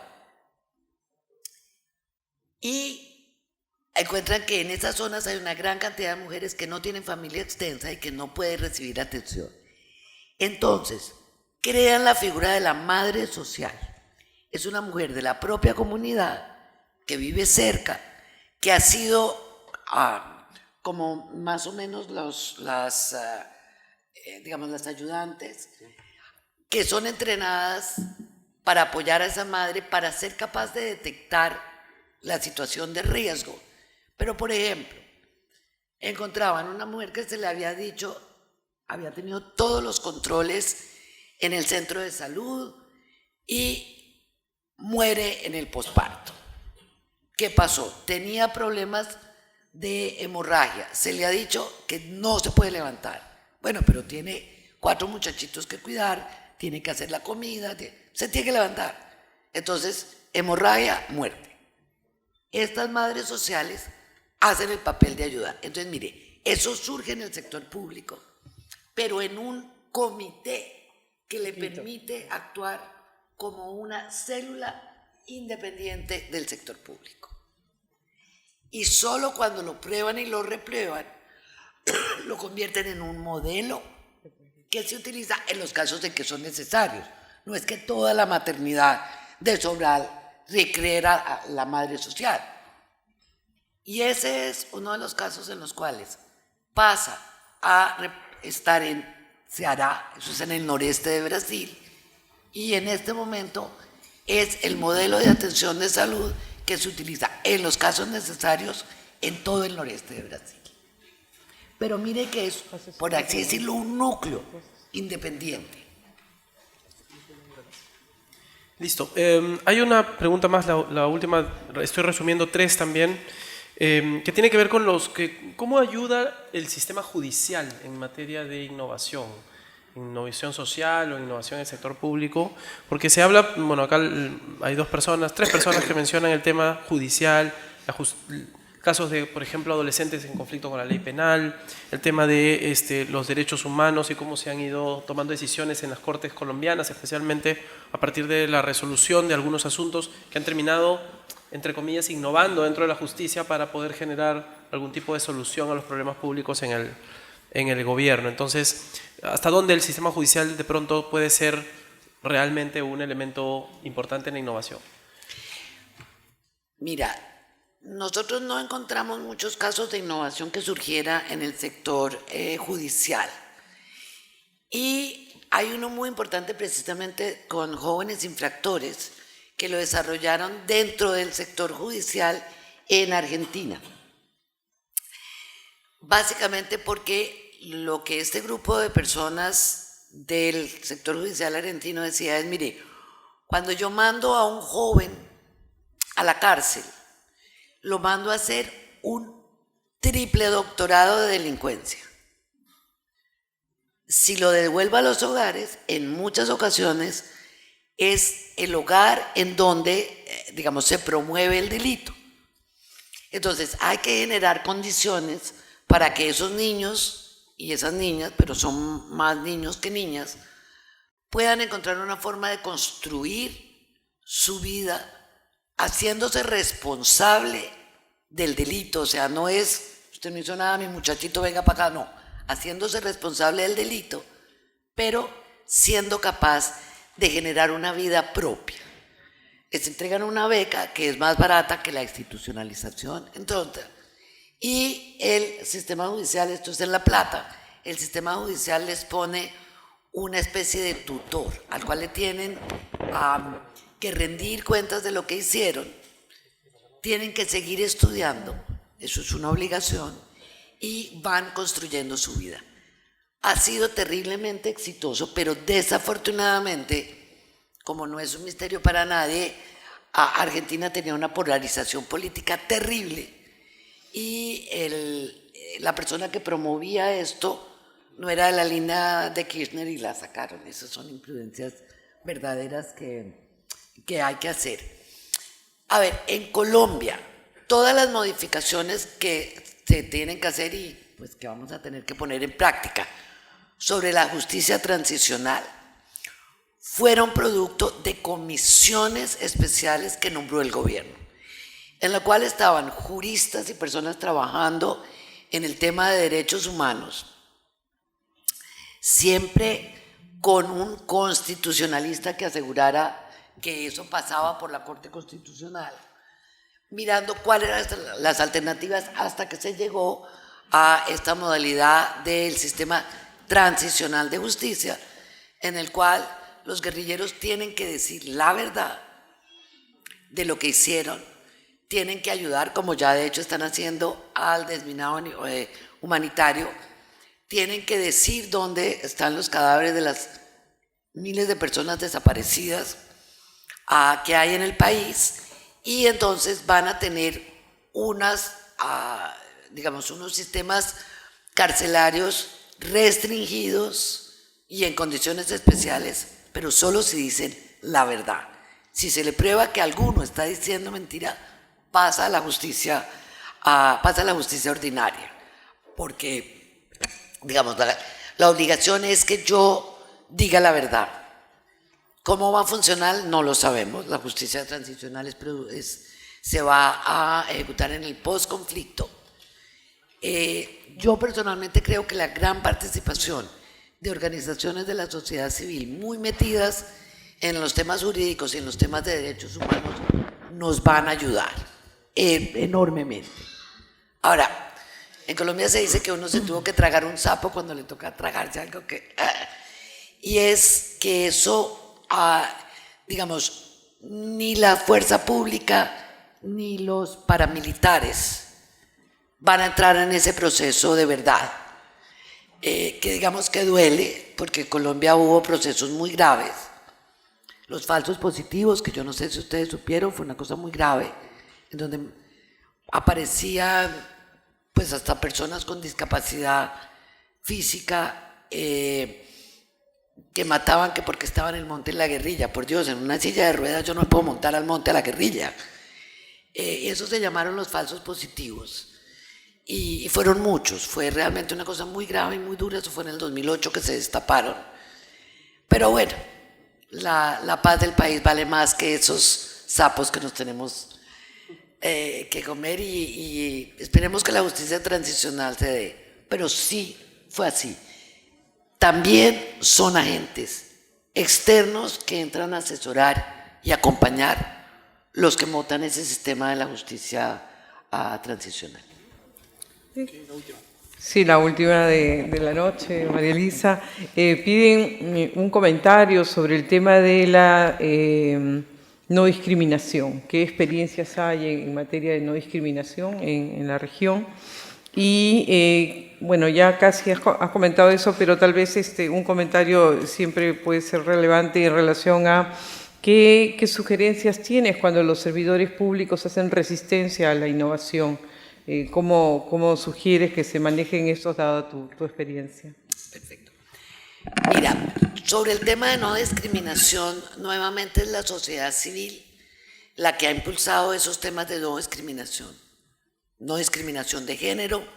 Y encuentran que en esas zonas hay una gran cantidad de mujeres que no tienen familia extensa y que no pueden recibir atención. Entonces, crean la figura de la madre social. Es una mujer de la propia comunidad que vive cerca, que ha sido como más o menos las ayudantes, que son entrenadas para apoyar a esa madre, para ser capaz de detectar la situación de riesgo. Pero, por ejemplo, encontraban una mujer que se le había dicho, había tenido todos los controles en el centro de salud y muere en el posparto. ¿Qué pasó? Tenía problemas de hemorragia. Se le ha dicho que no se puede levantar. Bueno, pero tiene 4 muchachitos que cuidar, tiene que hacer la comida, se tiene que levantar. Entonces, hemorragia, muerte. Estas madres sociales hacen el papel de ayudar. Entonces, mire, eso surge en el sector público, pero en un comité que le permite actuar como una célula independiente del sector público. Y solo cuando lo prueban y lo reprueban, lo convierten en un modelo que se utiliza en los casos en que son necesarios. No es que toda la maternidad de Sobral recreara a la madre social. Y ese es uno de los casos en los cuales pasa a estar en Ceará, eso es en el noreste de Brasil, y en este momento es el modelo de atención de salud que se utiliza en los casos necesarios en todo el noreste de Brasil. Pero mire que es, por así decirlo, un núcleo independiente. Listo. Hay una pregunta más, la última, estoy resumiendo 3 también, que tiene que ver con cómo ayuda el sistema judicial en materia de innovación social o innovación en el sector público, porque se habla, bueno, acá hay 3 personas que mencionan el tema judicial, casos de, por ejemplo, adolescentes en conflicto con la ley penal, el tema de los derechos humanos y cómo se han ido tomando decisiones en las cortes colombianas, especialmente a partir de la resolución de algunos asuntos que han terminado, entre comillas, innovando dentro de la justicia para poder generar algún tipo de solución a los problemas públicos en el gobierno. Entonces, ¿hasta dónde el sistema judicial de pronto puede ser realmente un elemento importante en la innovación? Mira, nosotros no encontramos muchos casos de innovación que surgiera en el sector judicial. Y hay uno muy importante precisamente con jóvenes infractores que lo desarrollaron dentro del sector judicial en Argentina. Básicamente porque lo que este grupo de personas del sector judicial argentino decía es, mire, cuando yo mando a un joven a la cárcel, lo mando a hacer un triple doctorado de delincuencia. Si lo devuelvo a los hogares, en muchas ocasiones es el hogar en donde, digamos, se promueve el delito. Entonces hay que generar condiciones para que esos niños y esas niñas, pero son más niños que niñas, puedan encontrar una forma de construir su vida haciéndose responsable del delito. O sea, no es, usted no hizo nada, mi muchachito venga para acá, no. Haciéndose responsable del delito, pero siendo capaz de generar una vida propia. Les entregan una beca que es más barata que la institucionalización, entonces. Y el sistema judicial, esto es en La Plata, el sistema judicial les pone una especie de tutor al cual le tienen que rendir cuentas de lo que hicieron, tienen que seguir estudiando, eso es una obligación, y van construyendo su vida. Ha sido terriblemente exitoso, pero desafortunadamente, como no es un misterio para nadie, Argentina tenía una polarización política terrible y la persona que promovía esto no era de la línea de Kirchner y la sacaron. Esas son imprudencias verdaderas que hay que hacer. A ver, en Colombia, todas las modificaciones que se tienen que hacer y pues que vamos a tener que poner en práctica sobre la justicia transicional fueron producto de comisiones especiales que nombró el gobierno. en la cual estaban juristas y personas trabajando en el tema de derechos humanos, siempre con un constitucionalista que asegurara que eso pasaba por la Corte Constitucional, mirando cuáles eran las alternativas hasta que se llegó a esta modalidad del sistema transicional de justicia, en el cual los guerrilleros tienen que decir la verdad de lo que hicieron, tienen que ayudar, como ya de hecho están haciendo, al desminado humanitario, tienen que decir dónde están los cadáveres de las miles de personas desaparecidas que hay en el país, y entonces van a tener unos sistemas carcelarios restringidos y en condiciones especiales, pero solo si dicen la verdad. Si se le prueba que alguno está diciendo mentira, pasa a la justicia ordinaria, porque, digamos, la obligación es que yo diga la verdad. ¿Cómo va a funcionar? No lo sabemos. La justicia transicional se va a ejecutar en el post-conflicto. Yo personalmente creo que la gran participación de organizaciones de la sociedad civil muy metidas en los temas jurídicos y en los temas de derechos humanos nos van a ayudar enormemente. Ahora, en Colombia se dice que uno se tuvo que tragar un sapo cuando le toca tragarse algo que... y es que eso, digamos, ni la fuerza pública ni los paramilitares van a entrar en ese proceso de verdad, que digamos que duele, porque en Colombia hubo procesos muy graves. Los falsos positivos, que yo no sé si ustedes supieron, fue una cosa muy grave, en donde aparecían pues hasta personas con discapacidad física que mataban que porque estaban en el monte en la guerrilla. Por Dios, en una silla de ruedas yo no me puedo montar al monte a la guerrilla. Y eso se llamaron los falsos positivos. Y fueron muchos, fue realmente una cosa muy grave y muy dura. Eso fue en el 2008 que se destaparon. Pero bueno, la paz del país vale más que esos sapos que nos tenemos que comer, y esperemos que la justicia transicional se dé. Pero sí fue así. También son agentes externos que entran a asesorar y acompañar los que montan ese sistema de la justicia transicional. Sí, la última de la noche, María Elisa. Piden un comentario sobre el tema de la no discriminación. ¿Qué experiencias hay en materia de no discriminación en la región? Y bueno, ya casi has comentado eso, pero tal vez un comentario siempre puede ser relevante en relación a qué sugerencias tienes cuando los servidores públicos hacen resistencia a la innovación. ¿Cómo sugieres que se manejen estos, dada tu experiencia? Perfecto. Mira, sobre el tema de no discriminación, nuevamente es la sociedad civil la que ha impulsado esos temas de no discriminación. No discriminación de género,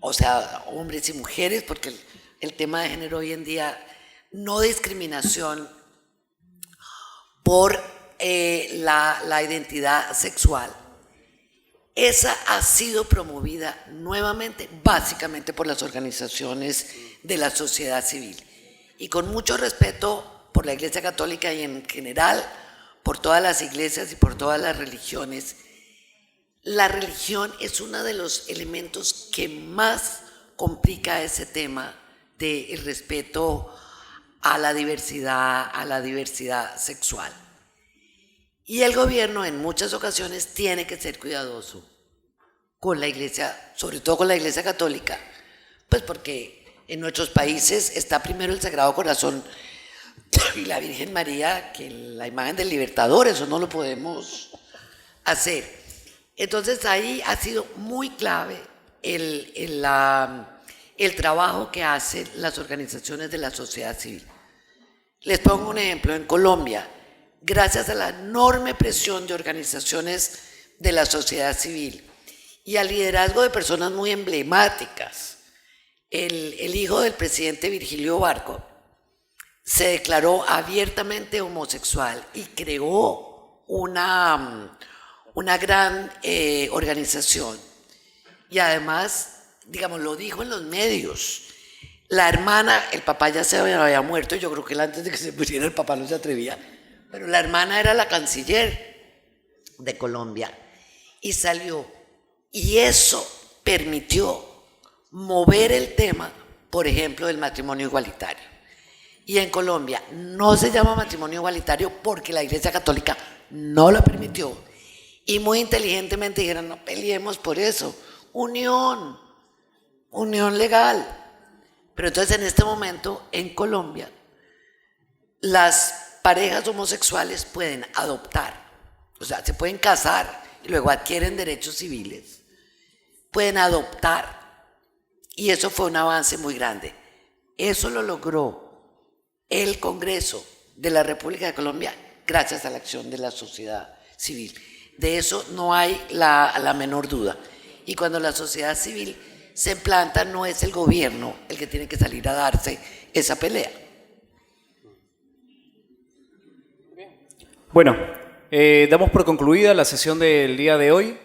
o sea, hombres y mujeres, porque el tema de género hoy en día, no discriminación por la identidad sexual. Esa ha sido promovida nuevamente, básicamente por las organizaciones de la sociedad civil. Y con mucho respeto por la Iglesia Católica y en general por todas las iglesias y por todas las religiones. La religión es uno de los elementos que más complica ese tema del respeto a la diversidad sexual. Y el gobierno en muchas ocasiones tiene que ser cuidadoso con la iglesia, sobre todo con la Iglesia Católica, pues porque en nuestros países está primero el Sagrado Corazón y la Virgen María que la imagen del Libertador. Eso no lo podemos hacer. Entonces ahí ha sido muy clave el trabajo que hacen las organizaciones de la sociedad civil. Les pongo un ejemplo. En Colombia, gracias a la enorme presión de organizaciones de la sociedad civil y al liderazgo de personas muy emblemáticas, el hijo del presidente Virgilio Barco se declaró abiertamente homosexual y creó una una gran organización. Y además, digamos, lo dijo en los medios. La hermana, el papá ya se había muerto, yo creo que él antes de que se muriera el papá no se atrevía, pero la hermana era la canciller de Colombia y salió. Y eso permitió mover el tema, por ejemplo, del matrimonio igualitario. Y en Colombia no se llama matrimonio igualitario porque la Iglesia Católica no lo permitió. Y muy inteligentemente dijeron, no peleemos por eso. Unión legal. Pero entonces en este momento en Colombia las parejas homosexuales pueden adoptar, o sea, se pueden casar y luego adquieren derechos civiles, pueden adoptar, y eso fue un avance muy grande. Eso lo logró el Congreso de la República de Colombia gracias a la acción de la sociedad civil. De eso no hay la menor duda. Y cuando la sociedad civil se implanta, no es el gobierno el que tiene que salir a darse esa pelea. Bueno, damos por concluida la sesión del día de hoy.